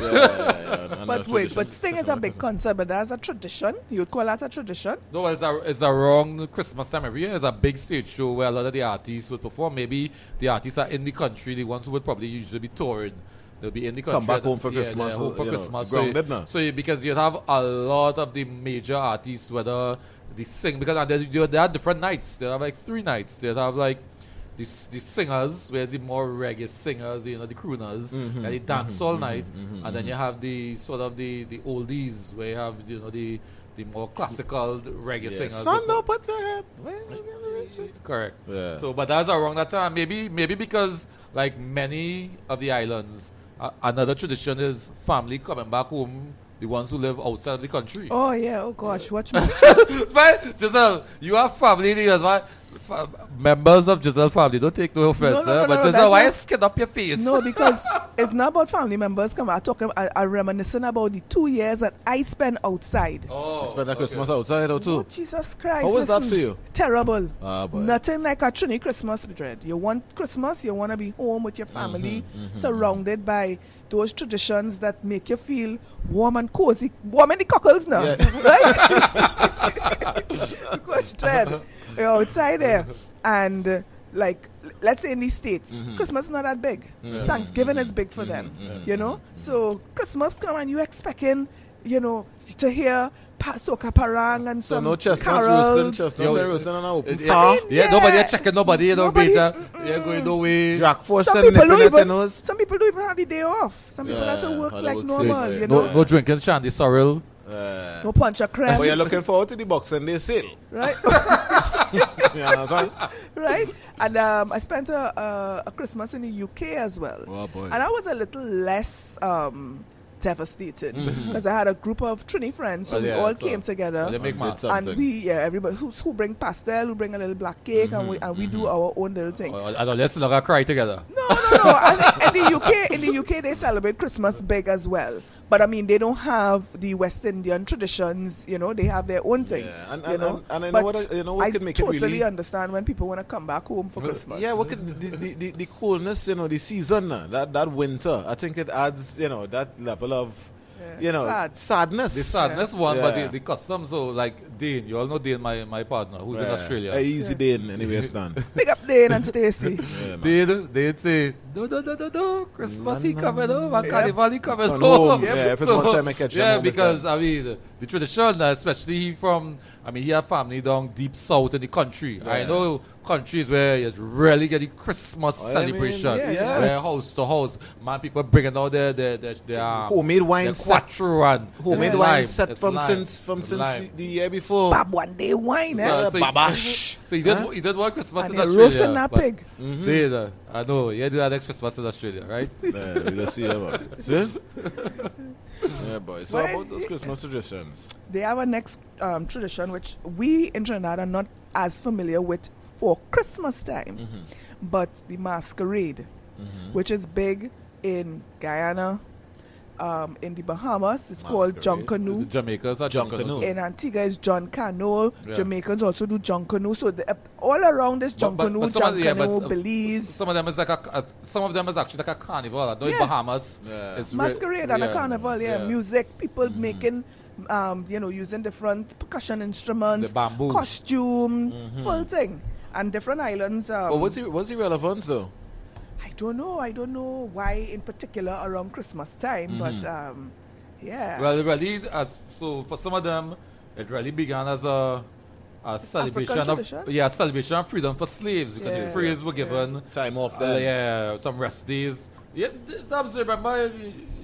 But Sting is a big concert, but that's a tradition. You would call that a tradition? No, it's around Christmas time every year. It's a big stage show where a lot of the artists would perform. Maybe the artists are in the country, the ones who would probably usually be touring. They'll be in the country. Come back home for Christmas. Yeah, home for Christmas. Grounded now. So because you have a lot of the major artists, whether they sing, because they have different nights. They have like 3 nights. They have like the singers, where's the more reggae singers, the crooners, and they dance all night. And then you have the sort of the oldies, where you have the more classical reggae singers. Son, no, put your head. Correct. Yeah. So, but that's around that time. Maybe because like many of the islands, another tradition is family coming back home. The ones who live outside the country. Oh yeah. Oh gosh. Watch me. But Giselle, you have family there, right? Members of Giselle's family. Don't take no offense, No, but Giselle, why you skin up your face? No, because it's not about family members. I'm reminiscing about the 2 years that I spent outside. You spent that Christmas outside or too? Oh, Jesus Christ. How was that listen, for you? Terrible. Ah, boy. Nothing like a Trini Christmas, dread. You want Christmas, you want to be home with your family, surrounded by those traditions that make you feel warm and cozy. Warm in the cockles now, right? Because dread, you're outside there, and like, let's say in these states, Christmas is not that big. Thanksgiving is big for them, So Christmas come and you expecting, to hear soca parang and So some no chestnuts carols. roasting on an open I fire. mean, Nobody checking nobody, Nobody, going no way. Jack Force Some and people, nipping at your nose. some people don't even have the day off. Some people have to work how they like would normal, say, No drinking shandy sorrel. No punch a creme, But you're looking forward to the Boxing Day sale. right? You understand? Right? And I spent a Christmas in the UK as well. Oh, boy. And I was a little less devastated because I had a group of Trini friends, so we all came together. They make mass. And everybody who bring pastel, who bring a little black cake, and we do our own little thing. And let's not cry together. No. And in the UK, they celebrate Christmas big as well. But I mean, they don't have the West Indian traditions. They have their own thing. Yeah, and I know But what could make it totally really. understand when people want to come back home for Christmas. Yeah, what could the coolness, the season, that winter. I think it adds, that level of, sadness. The sadness one, but Yeah. the custom. So like Dane, you all know Dane, my partner, who's in Australia. A easy day anyway, stand. Big up Dane and Stacy. They'd say, no, Christmas he coming home, and Carnival he coming On home. home. Yeah, if it's one time I catch them home, it's because done. I mean the tradition, especially he have family down deep south in the country. Yeah. I know countries where you really get the Christmas celebration, yeah. where house to house, man, people bringing out their Homemade wine their set. quattro and Homemade it's wine lime, set it's from lime, since it's lime. the year before. Bab one day wine, eh? So Babash. So he did one Christmas And in they're Australia. roasting that but pig. They, I know, you do that next Christmas in Australia, right? Yeah, we just see about it. See? Yeah, boy. So Well, about those Christmas traditions. They have a next tradition which we in Trinidad are not as familiar with for Christmas time, but the masquerade, which is big in Guyana, in the Bahamas, it's called John Canoe. The Jamaicans are John John Canoe. Canoe. In Antigua is John Canoe. Yeah. Jamaicans also do John Canoe. So all around this John Canoe, some John of- Canoe, but, Belize. Some of them is like some of them is actually like a carnival. I know in Yeah. Bahamas, Yeah. it's Masquerade and a carnival, music, people making, using different percussion instruments, The bamboo. costume, full thing. And different islands. But what's the relevance though? I don't know why in particular around Christmas time, but yeah. Well, it really, so for some of them, it really began as a celebration of tradition? celebration of freedom for slaves because Yeah. the slaves were given Time off then. some rest days. Yeah, Dubz, remember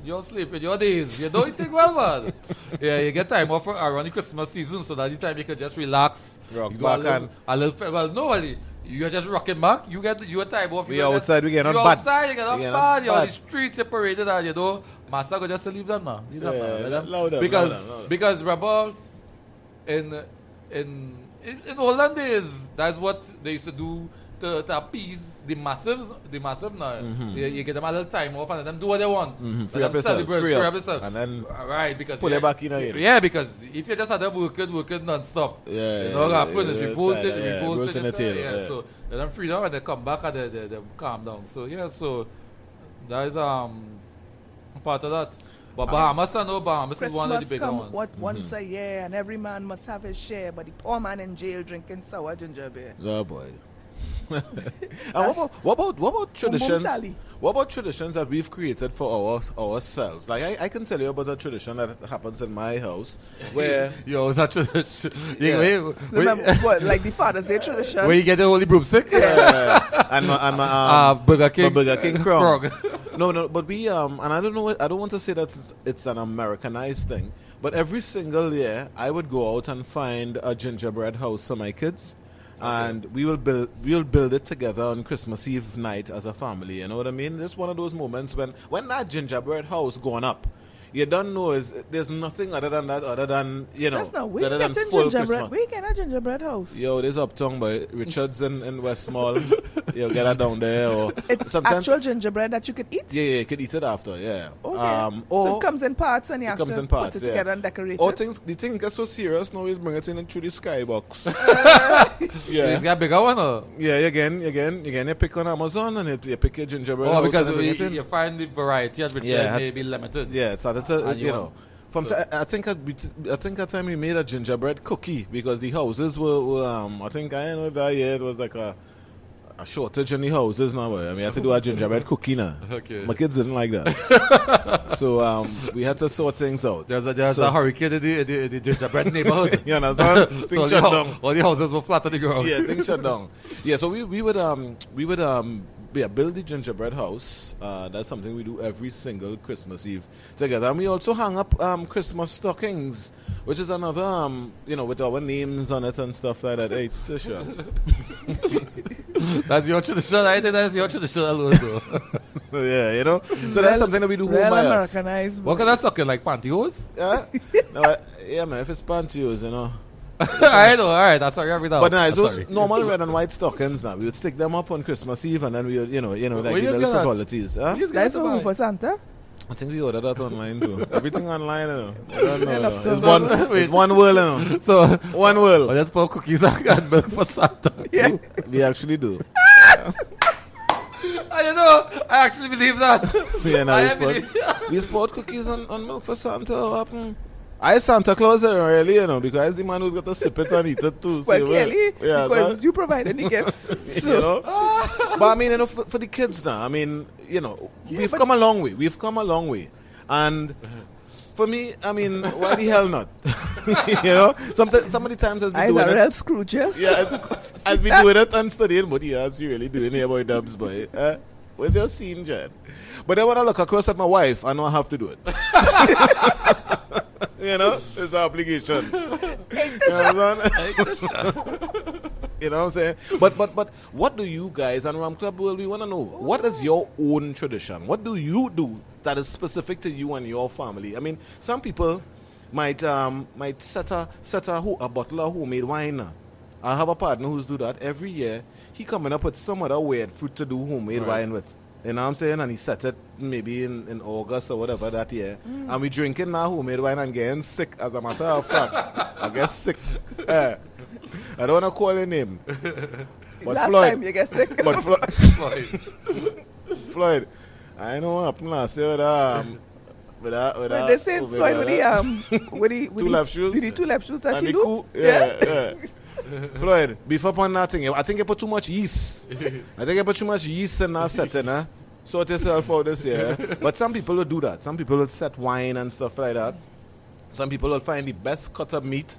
you're slave in your days. You don't think well, man. Yeah, you get time off around the Christmas season, so that's the time you can just relax. Rock You do back a little. Well, no, Ali, you're just rocking back. You get your time off. We outside, we get on you bad. outside, you get on We get on bad. You're on bad. the streets separated, and you know, Master go just to leave them, man. Leave them, Yeah, man. Let them. louder, because louder. because remember, in olden days, that's what they used to do to appease the massive now. You get them a little time off and let them do what they want. Let Free up them yourself, celebrate, free free up. up yourself. And then right, because pull it back in again. Yeah, because if you just had them working non-stop, Yeah, you know what happens is yeah, revolted, yeah, revolted. revolting the tail, Yeah, yeah. so let them free down and they come back and they calm down. So yeah, so that is part of that. But Bahamas, I know Bahamas is one of the Christmas bigger come ones. once a year, and every man must have his share. But the poor man in jail drinking sour ginger beer. Oh boy. And what about traditions? Sally. What about traditions that we've created for ourselves? Like I can tell you about a tradition that happens in my house where You always have tradition. Yeah. Remember, what, like the Father's Day tradition? Where you get the holy broomstick? and my Burger King. Burger King crown. frog. No, but we and I don't know. I don't want to say that it's an Americanized thing, but every single year I would go out and find a gingerbread house for my kids, and we'll build it together on Christmas Eve night as a family. You know what I mean? It's one of those moments when that gingerbread house going up. You don't know there's nothing other than that, other than That's not we other than getting full gingerbread. Christmas. We get a gingerbread house. Yo, there's uptown by Richards in West Small. Yo, get that down there. Or It's sometimes, actual gingerbread that you could eat. yeah, you could eat it after. Yeah. Okay. Or So it comes in parts and you it have comes to in parts, put it yeah. together and decorate or it. the thing gets so serious now is bring it in through the skybox. It's yeah. got bigger one, or? Yeah, again, you pick on Amazon and you pick your gingerbread. Oh, house because and bring it in. you find the variety at which Yeah, may be limited. Yeah, so that's a, And you know. From I think at time we made a gingerbread cookie because the houses were I think I don't know if that year it was like a shortage in the houses now. I mean, I had to do a gingerbread cookie now. Okay. My kids didn't like that, so we had to sort things out. There's So- a hurricane in the gingerbread neighborhood. You understand? So Things shut down. all the houses were flat on the ground. Yeah, things shut down. Yeah, so we would build the gingerbread house. That's something we do every single Christmas Eve together. And we also hang up Christmas stockings, which is another with our names on it and stuff like that. Hey, Tisha. That's your tradition. I think that's your tradition alone, though. Yeah, So that's something that we do home Real by us. Americanized. What kind of stocking, like pantyhose? Yeah, no, yeah, man. If it's pantyhose, I know, alright, that's sorry, every now. But nah, it's I'm those sorry. normal red and white stockings now. We would stick them up on Christmas Eve and then we would, like Where the you little get that? frivolities. Huh? You just That's get for who? it For Santa? I think we ordered that online too. Everything online, I don't know. up to- It's one world, So, One I world. just put cookies and milk for Santa. Yeah. We actually do. I actually believe that. Yeah, no, I we believe. sport, we sport cookies on milk for Santa. What happened? I Santa Claus really, because the man who's got to sip it and eat it too. Well, so, clearly, yeah, because you provided the gifts. So, But I mean, for the kids now, I mean, we've come a long way. We've come a long way. And for me, I mean, why the hell not? Some of the times as we I doing a it. real Scrooges. Yeah, as we doing it and studying, what he has you really doing here, boy, Dubz, boy. Where's your scene, Jen? But then when I look across at my wife, I know I have to do it. It's an obligation. You know what I'm saying? But what do you guys and Rum Club World, we want to know, what is your own tradition? What do you do that is specific to you and your family? I mean, some people might set a bottle of homemade wine. I have a partner who's do that every year. He coming up with some other weird fruit to do homemade wine with. You know what I'm saying? And he set it maybe in August or whatever that year, and we drinking now homemade wine and getting sick. As a matter of fact, I get sick. I don't want to call your name. But Last Floyd, time you get sick. but Floyd. Floyd, I know what happened last year with When they say Floyd with the two left shoes. With the two left shoes that And he the do. cool, yeah. Floyd, before upon that thing, I think you put too much yeast. I think you put too much yeast in that setting, huh? Sort yourself out this year. But some people will do that. Some people will set wine and stuff like that. Some people will find the best cut of meat,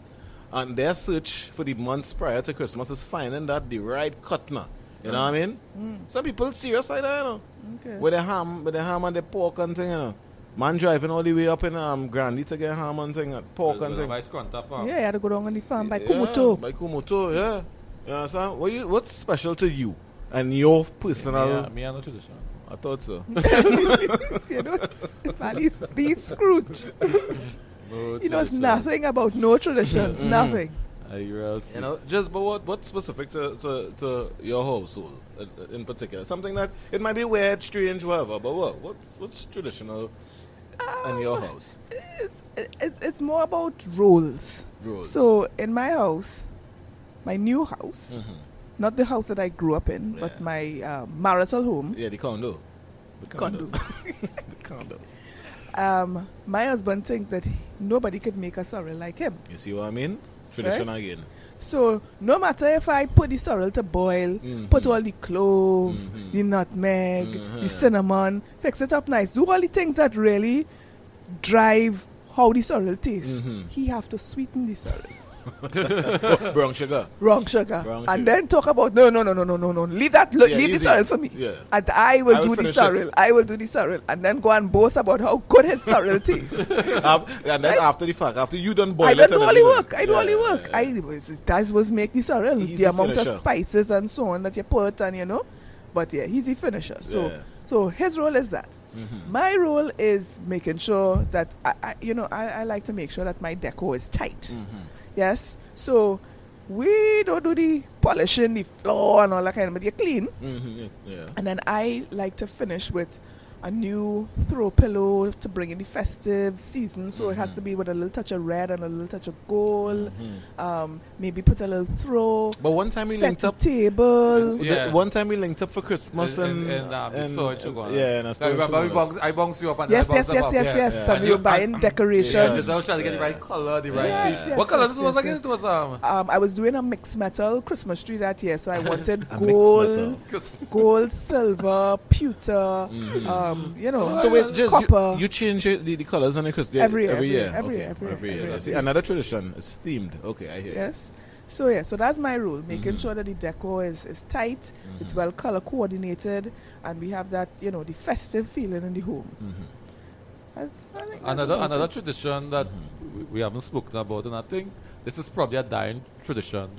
and their search for the months prior to Christmas is finding that the right cut now. You know what I mean? Some people serious like that, you know. Okay. With the ham and the pork and thing, you know. Man driving all the way up in Grandy to get ham and thing, pork and thing. Yeah, you had to go down on the farm by Kumoto. By Kumoto, yeah. You understand? What's special to you and your personal... Me and no tradition. I thought so. You know, it's about these Scrooge. No He knows tradition. nothing about no traditions, nothing. You know, just but what's specific to your household in particular? Something that it might be weird, strange, whatever. But what's traditional in your house? It's more about roles. Rules. So in my house, my new house, not the house that I grew up in, but Yeah. my marital home. Yeah, the condo. Condo. The condos. My husband thinks that nobody could make a sorrel like him. You see what I mean? Tradition Right? again. So no matter if I put the sorrel to boil, put all the clove, the nutmeg, the cinnamon, fix it up nice, do all the things that really drive how the sorrel tastes. He have to sweeten the sorrel. Brown sugar. Wrong sugar. Wrong And sugar. then talk about no. Leave that. Leave the easy. sorrel for me. Yeah. And I will I will do the finish sorrel. it. I will do the sorrel. And then go and boast about how good his sorrel tastes. And that's after the fact. After you done boil I it. don't do and all the everything. work. I do all the work. Yeah. That was make the sorrel. He's the the amount finisher. of spices and so on that you put and you know. But yeah, he's the finisher. So Yeah. so his role is that. My role is making sure that I like to make sure that my deco is tight. Yes. So we don't do the polishing the floor and all that kind of, but you clean. Yeah. And then I like to finish with a new throw pillow to bring in the festive season. So it has to be with a little touch of red and a little touch of gold. Maybe put a little throw. But one time we set linked the up. table. Yeah. One time we linked up for Christmas and storage you go on. yeah, and I storage you go on. I bounced you up and Yes, I yes, bounced yes, up. yes, Yeah. yes. Yeah. And you're buying decorations. Just I was trying to get the right color, the right. Yes, yes, What color yes, this was yes, again? yes. It was I was doing a mixed metal Christmas tree that year, so I wanted A mixed metal. gold, silver, pewter, you know, So wait, just copper. you change the colors on the Christmas Every year, every year. every Okay, year, every year, year. every See, year. another tradition is themed. Okay, I hear. Yes. So yeah, so that's my rule, making sure that the decor is tight, it's well color coordinated, and we have that, the festive feeling in the home. I think that's about Another it. tradition that we haven't spoken about, and I think this is probably a dying tradition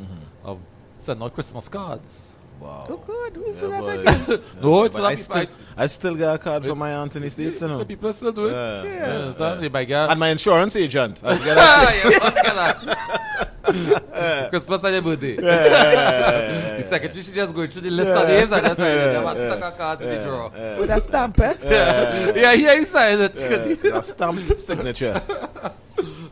of sending out Christmas cards. Wow. Oh God, who's Yeah, that boy. again? No, it's But not. I still got a card for my aunt in the States, you know. So people still do it. Yeah. You understand? They might get. And my insurance agent. I get You must get that. Christmas and your birthday. The secretary should just go through the list of names and just write it. They must stuck a cards in the drawer. With a stamp, eh? Yeah, here you sign it. a stamped signature.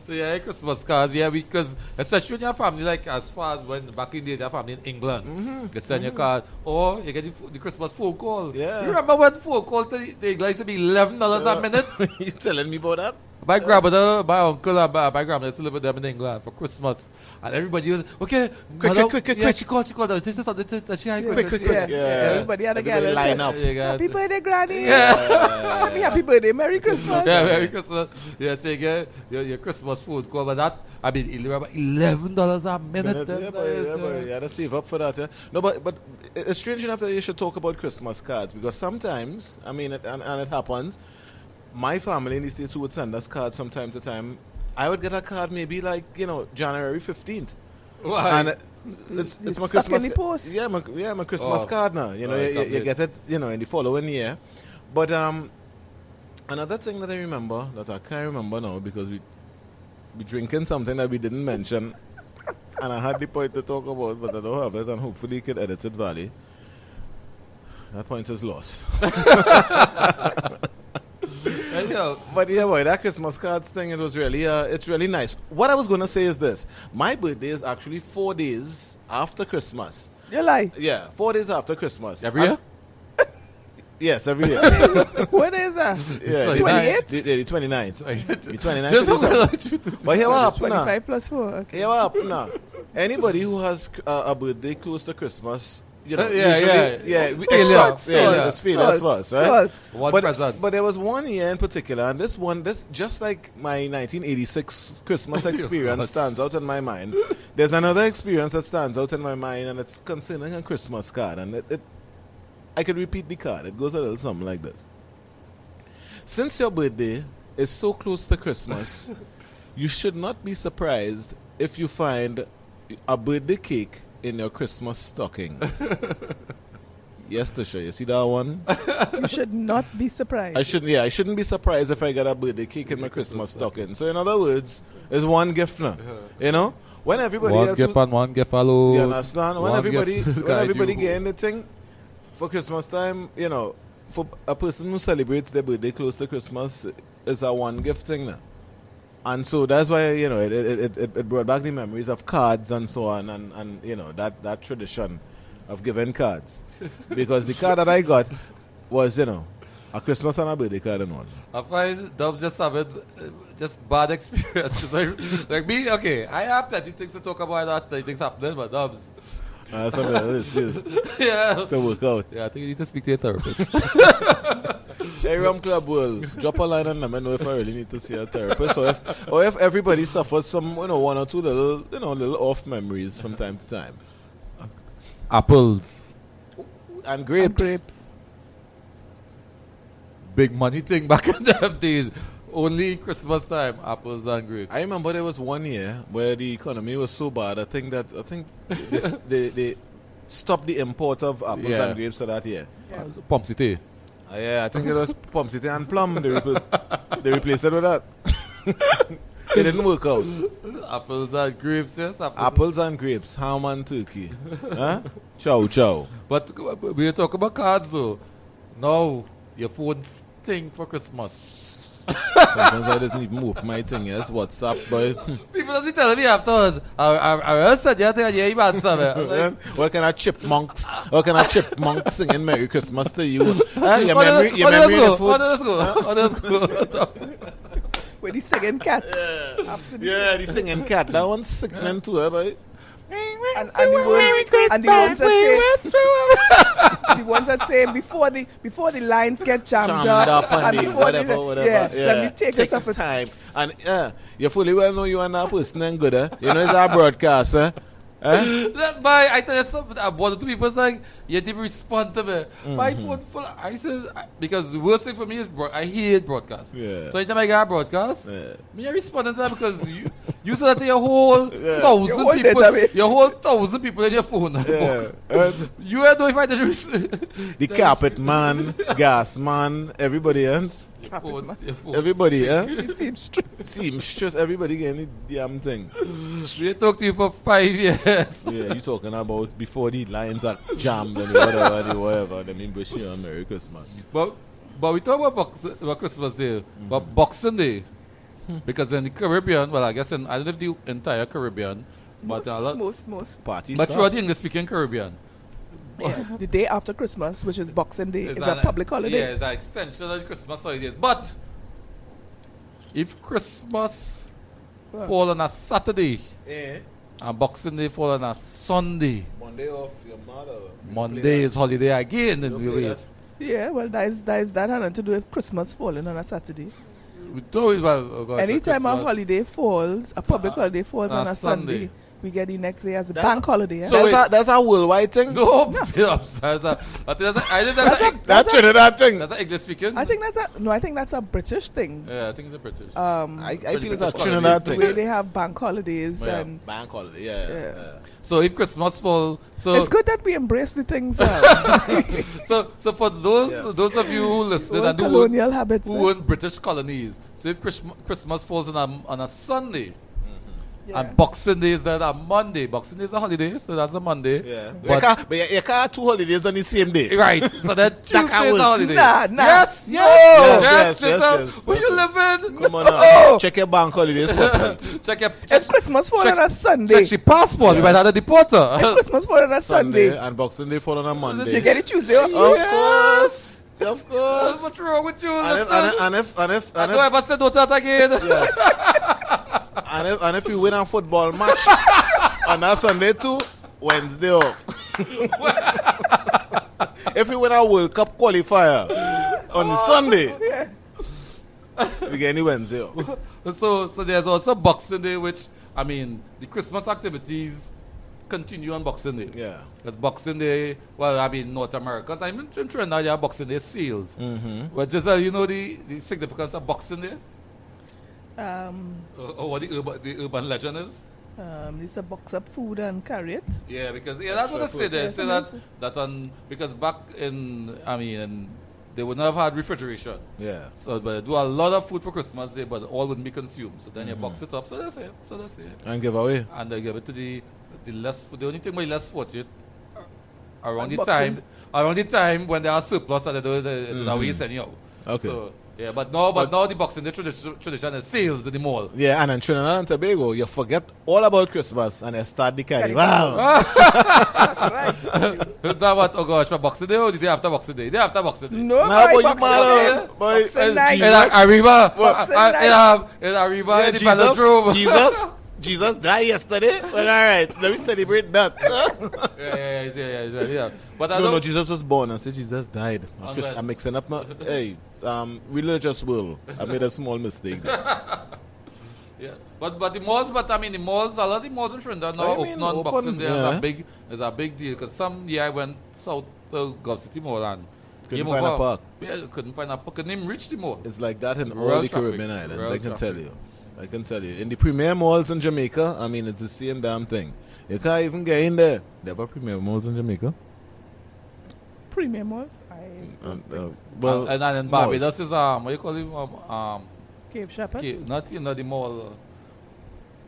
So yeah, Christmas cards, yeah, because especially when your family, like as far as when back in the days, your family in England, you send your card, or you get the Christmas phone call. Yeah. You remember when phone call to the England used to be $11 a minute? You telling me about that? My grandmother, my uncle, and my grandmother used to live with them in England for Christmas. And everybody was, okay, Quick, mother, quick. Yeah, she called. This is something that she has. Quick. Yeah. Yeah. Everybody had to get Everybody a line up. Happy birthday, Granny. Yeah. Happy birthday, Merry Christmas. Yeah, Merry Christmas. Yeah, so you get your Christmas food call, but that, I mean, $11 a minute. Yeah, boy. You had to save up for that. Yeah? No, but it's strange enough that you should talk about Christmas cards because sometimes, I mean, and it happens, my family in the States who would send us cards from time to time, I would get a card maybe like, January 15th. Why? And it's my stuck Christmas in the post. Yeah, my Christmas Oh. card now. Right, You get it, in the following year. But another thing that I remember that I can't remember now because we drinking something that we didn't mention, and I had the point to talk about, but I don't have it, and hopefully you could edit it, Valley. That point is lost. But yeah, boy, that Christmas cards thing, it was really, it's really nice. What I was going to say is this. My birthday is actually 4 days after Christmas. You lie. Yeah, 4 days after Christmas. Every year? Yes, every year. What is that? Yeah, 28? the 29th. The 29th. Just is December. what But here what happened now? 25 plus 4. Okay. Here what happened now? Anybody who has a birthday close to Christmas, you know, Yeah, usually, yeah. it's Salt, it's failure first, right? Salt. One But, present. but there was one year in particular, and this just like my 1986 Christmas experience stands out in my mind. There's another experience that stands out in my mind, and it's concerning a Christmas card. And I could repeat the card. It goes a little something like this. Since your birthday is so close to Christmas, you should not be surprised if you find a birthday cake in your Christmas stocking. Yes, Tisha, you see that one? You should not be surprised. I shouldn't be surprised if I get a birthday cake in my Christmas stocking. So in other words, it's one gift now. You know? When everybody One else gift and one gift alone. you understand? When One everybody gift when guide everybody you. getting the thing for Christmas time, you know, for a person who celebrates their birthday close to Christmas is a one gift thing now. And so that's why, you know, it brought back the memories of cards and so on, and you know, that tradition of giving cards. Because the card that I got was, you know, a Christmas and a birthday card and one. I find Dubz just having just bad experiences. like me, okay, I have plenty things to talk about that things happening, but Dubz. Something like this is Yeah. to work out. Yeah, I think you need to speak to your therapist. Hey, Rum Club will drop a line and let me know if I really need to see a therapist, or if everybody suffers some, you know, one or two little off memories from time to time. Apples. And grapes. And grapes. Big money thing back in them days. Only Christmas time, apples and grapes. I remember there was one year where the economy was so bad. I think they stopped the import of apples Yeah. and grapes for that year. Pump City. Yeah, I think it was Pump City and Plum. They replaced it with that. It didn't work out. Apples and grapes, yes. Apples and grapes, ham and turkey. Huh? Chow chow. But we talk about cards though. No, your phone stink for Christmas. Sometimes I doesn't even move my thing, yes. WhatsApp, boy. People don't be telling me afterwards. I said, yeah, you even answer me. What kind of chipmunks? What kind of chipmunks singing Merry Christmas to you? Your memory in the food. Let's go. With the singing cat. Absolutely. Yeah, the singing cat. That one's sickening to her, boy. And the ones that say before the lines get jammed up and the before whatever. Yeah, let me take Take us this off time. And you fully well know you are not person and good, eh? You know it's our broadcaster. That's why I tell you something. One or two people saying, you didn't respond to me. My phone full. I said, because the worst thing for me is I hate broadcast. Yeah. So anytime I get a broadcast, Yeah. me I respond to that because you said that to your whole thousand Your whole people, database. your whole 1,000 people in your phone. Yeah. You don't know if I did The carpet man, gas man, everybody else. your phone. Everybody, eh? It seems true. Seamstress, everybody getting the damn thing. We talked to you for 5 years. Yeah, you talking about before the lines are jammed and whatever. They mean wish you a Merry Christmas. But we talk about Christmas Day, but Boxing Day, because in the Caribbean, well, I guess I don't know if the entire Caribbean, but a lot, Most. Party but stuff. throughout the English-speaking Caribbean, Yeah, the day after Christmas, which is Boxing Day, is a an- public holiday. Yeah, it's an extension of the Christmas holidays. But if Christmas fall on a Saturday Eh? and Boxing Day fall on a Sunday, Monday off your mother. Monday is holiday again in Don't the play ways. Yeah, well, that had nothing to do with Christmas falling on a Saturday. We do it well. Oh gosh, Anytime a Christmas- holiday falls, a public holiday falls on a Sunday, we get the next day as a That's- bank holiday. Eh? So That's a worldwide thing. No, I think That's Trinidad thing. that's English speaking. I think that's a British thing. Yeah, I think it's a British. I feel it's a British Trinidad The thing. way they have bank holidays Yeah. and Bank holiday, yeah. Yeah. So if Christmas fall, so it's good that we embrace the things. so for those of you who listening and colonial habits. who own British colonies, so if Christmas falls on a Sunday, And Boxing Day is then a Monday. Boxing Day is a holiday, so that's a Monday. Yeah. But But you can't have 2 holidays on the same day. right, so then Tuesday is a holiday. Nah. Yes. Yes. Where you living? Come on now. Check your bank holidays properly. Check your If Christmas fall on a Sunday. check your passport. You might have to deport her. If Christmas fall on a Sunday. And Boxing Day fall on a Monday. You get it Tuesday off. Of course. Of course. What's wrong with you? And if I don't ever say don't that again. and if you win a football match on that Sunday too, Wednesday off. If you win a World Cup qualifier on Sunday, we get any Wednesday off. So there's also Boxing Day, which I mean the Christmas activities continue on Boxing Day. Yeah. Because Boxing Day, well, I mean North America. I'm in Trinidad, you have Boxing Day sales. But just you know the significance of Boxing Day? What the urban legend is? It's a box up food and carry it. Yeah, because that's what they say. They say that on because back in they would not have had refrigeration. Yeah. So but they do a lot of food for Christmas Day, but all wouldn't be consumed. So then you box it up. So that's it. And give away. And they give it to the less. The only thing by less fortunate around the Unboxing. time when there are surplus that they do the waste anyhow. Okay. So, yeah, but now the Boxing Day tradition is sales in the mall. Yeah, and in Trinidad and Tobago, you forget all about Christmas and you start the carnival. That's right. Now what? Oh gosh, for Boxing Day or the day after Boxing Day? Day after Boxing Day. No, Nah, boy, but you Boxing mad Day. up, boy. Boxing night. In Arriba, Boxing night. in Arriba, Yeah, in the Velodrome. Jesus died yesterday. Well, all right, let me celebrate that. Yeah. But I No, don't. Jesus was born. I said Jesus died. I'm Chris, glad. I'm mixing up my religious world. I made a small mistake there. Yeah, but the malls, a lot of the malls in Trinidad now I mean, open on open, Boxing Day. yeah. It's a big deal because some year I went south to Gulf City Mall and Couldn't came find over. a park. Yeah, couldn't find a park. Couldn't even reach the mall. It's like that in Real all the traffic. Caribbean islands. Real I can tell traffic. you. I can tell you. In the premier malls in Jamaica, I mean, it's the same damn thing. You can't even get in there. They have a premier malls in Jamaica. Premium malls. Well, and in Barbados is what you call it? Cape Shepherd. Not the mall.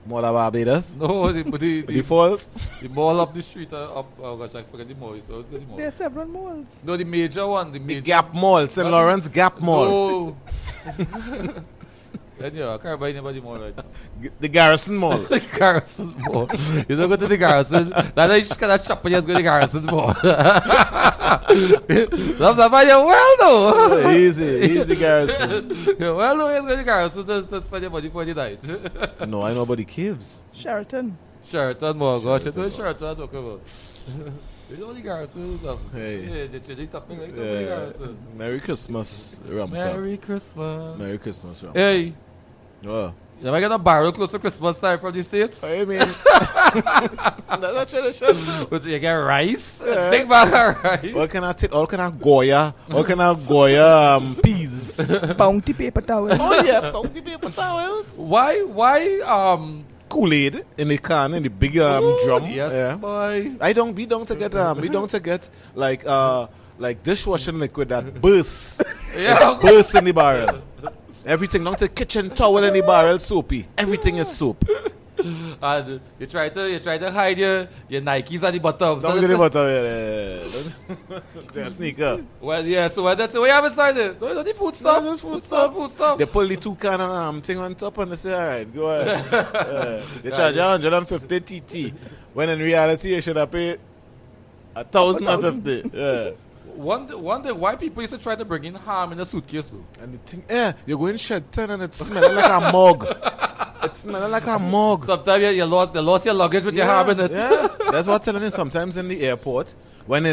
Mall of Barbados. No, The the falls. the mall up the street. Oh gosh, I forget the mall. So it's good the mall. There are several malls. No, the major one. The The major. Gap Mall. St. Lawrence Gap Mall. No. Then yeah, I can't buy anybody more right now. The Garrison Mall. The Garrison Mall. You don't go to the Garrison. That's why you just cannot shop and just go to the Garrison Mall. That's why you're well though. Easy Garrison. You're well though, you go to the Garrison to spend your money for the night. No, I know about the caves. Sheraton. Sheraton Mall, gosh, you know Sheraton Sheraton I'm talking about. You know the Garrison stuff. Hey. Yeah, they're topping like the Yeah. Garrison. Merry Christmas, Rum Club. Merry Christmas. Merry Christmas, Rum. Hey, Oh. you ever get a barrel close to Christmas time from the States? I mean, that's a tradition. But you get rice, Yeah. big bag of rice. All kind of Goya, all kind of Goya peas. Bounty paper towel. Oh yeah, bounty paper towels. Why Kool-Aid in the can, in the big drum. Yes, Yeah. boy. We don't to get like dishwashing liquid that bursts Yeah. bursts in the barrel. Everything, not the kitchen towel in the barrel soapy. Everything is soap. And you try to hide your Nikes at the bottom. Don't get the bottom. Yeah. Sneaker. Well, yeah. So that's what you have inside it. No, the food stuff. No, just food Food stuff. They pull the two can of thing on top and they say, all right, go ahead. They charge you 150 TT. When in reality, you should have paid 1,050. Yeah. Wonder why people used to try to bring in ham in a suitcase though. And the thing, you go in Shedton and it's smelling like a mug. It's smelling like a mug. Sometimes you lost your luggage with your ham in it. Yeah. That's what I'm telling you. Sometimes in the airport, when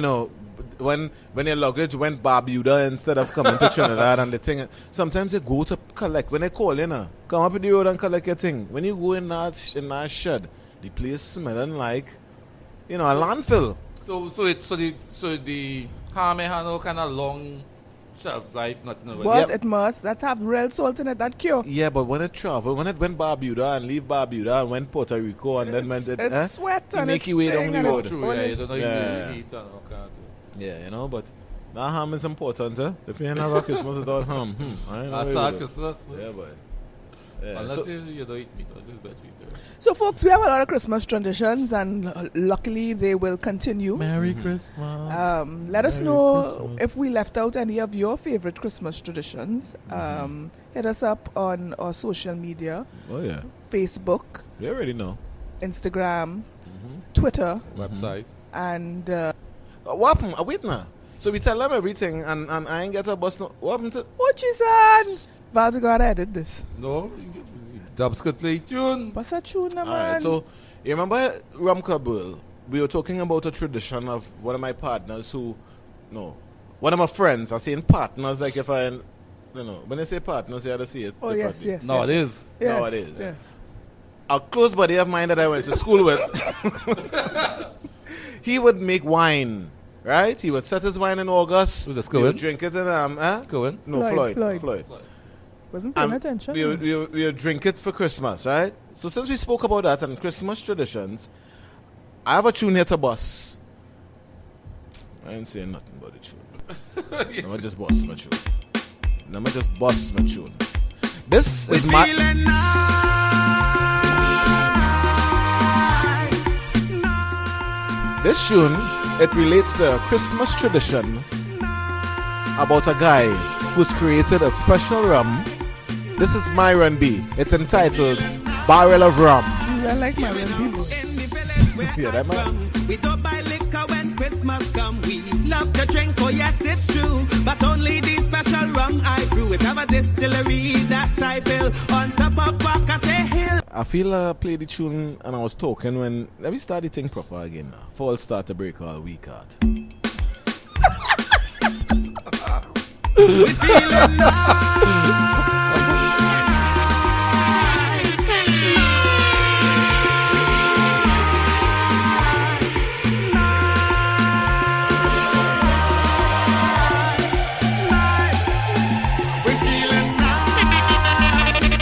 when your luggage went Barbuda instead of coming to Trinidad and the thing, sometimes you go to collect. When they call come up in the road and collect your thing. When you go in that shed, the place smelling like, a landfill. So the ham had no kind of long shelf life, nothing. But it must. That have real salt in it. That cure. Yeah, but when it travel, when it went Barbuda and leave Barbuda and went Puerto Rico and then went It's sweat and make your way down the road. True, yeah, you don't know Yeah. you heat and all kind of thing. Yeah, but that ham is important, eh? If you ain't have a Christmas without ham, I ain't know That's what sad you do. Christmas. Yeah, boy. Yeah, Unless so- you don't eat meat, unless it's vegetarian. So, folks, we have a lot of Christmas traditions, and luckily they will continue. Merry Christmas. Let us Merry know Christmas. if we left out any of your favorite Christmas traditions. Hit us up on our social media, Oh yeah, Facebook, you already know. Instagram, Twitter, Website. and What happened? Wait now. So we tell them everything, and I ain't get a bus. No, what happened to? what you said? Valz, you gotta edit this. No, Dubz could play tune. What's that tune, man? All right. So you remember Rum Club? We were talking about a tradition of one of my partners one of my friends. I'm saying partners, like if I, when they say partners, you have to see it oh, yes, differently. yes. No, yes. it is. Yes, Nowadays. Yes. A close buddy of mine that I went to school with, he would make wine, right? He would set his wine in August. Who's this, We would Cohen? drink it in, Go in. No, Floyd. Floyd. Wasn't paying attention. We would drink it for Christmas, right? So since we spoke about that and Christmas traditions, I have a tune here to bust. I ain't saying nothing about the tune. Yes. Let me just bust my tune. This is my... This tune, it relates to a Christmas tradition about a guy who's created a special rum. This is Myron B. It's entitled Barrel of Rum. You are like my people. Yeah, that man. We don't buy liquor when Christmas come. We love to drink, oh yes, it's true. But only the special rum I brew. It have a distillery that I build on top of Bacchus's Hill. I feel play the tune and I was talking when... Let me start the thing proper again now. Fall start to break all week out. We feeling nice. We feeling nice.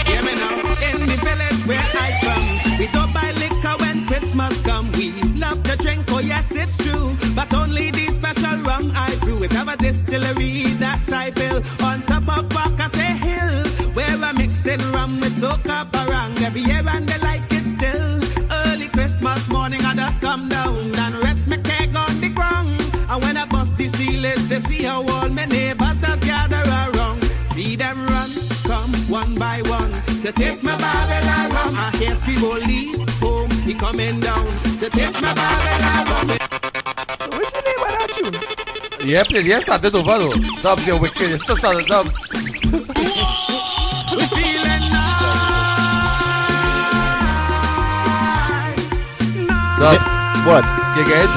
Hear me now. In the village where I from, we don't buy liquor when Christmas come. We love to drink, oh yes, it's true. But only the special rum I brew. It have a distillery that I build on top of Bacchus's Hill, where I mix in rum with soca barang every year and they like it still. Early Christmas morning I just come down and rest my keg on the ground. And when I bust the seal is to see how all my neighbors just gather around. See them run, come one by one to taste my barrel of rum. I hear people leave home, he coming down to taste my barrel of rum. So what's the name of that tune? Yeah, play. Yes, started over though. Dubz, you're wicked. You still started Dubz. We feeling nice, nice. Dubz, What? you get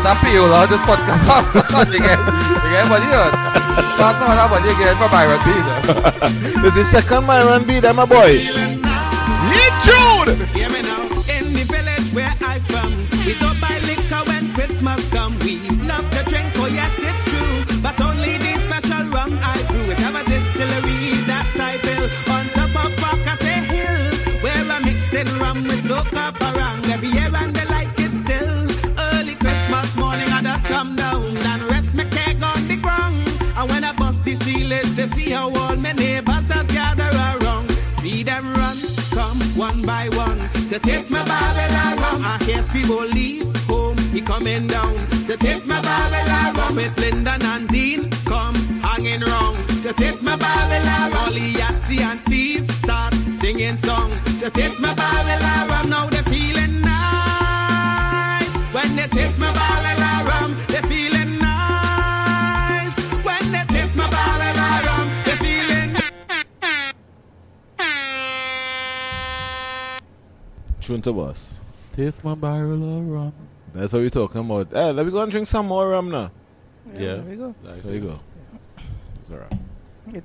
it's a PO on this podcast. You get money on. Pass on that money you get for Myron B. This is second Myron B. That my boy. Hear me now. In the village where I from, we don't buy liquor when Christmas come. We love to drink, oh yes, it's true. But only the special rum I brew. It have a distillery that I build on top of Bacchus's Hill, where I mix in rum with soca barang every year and they like it still. Early Christmas morning I just come down and rest my keg on the ground. And when I bust the seal is to see how all my neighbors just gather around. See them run, come one by one to taste my barrel of rum. I hear people leave home, he coming down to taste my barrel of rum. With Lyndon and Dean come hanging round to taste my barrel of rum. Ollie, Yahtzee and Steve start singing songs to taste my barrel of rum. Now they feeling nice when they taste my barrel of rum. They feeling nice when they taste my barrel of rum. They feeling Tune to boss. Taste my barrel of rum. That's what we're talking about. Let me go and drink some more rum now. Yeah. There we go. Nice. There you go. It's all right.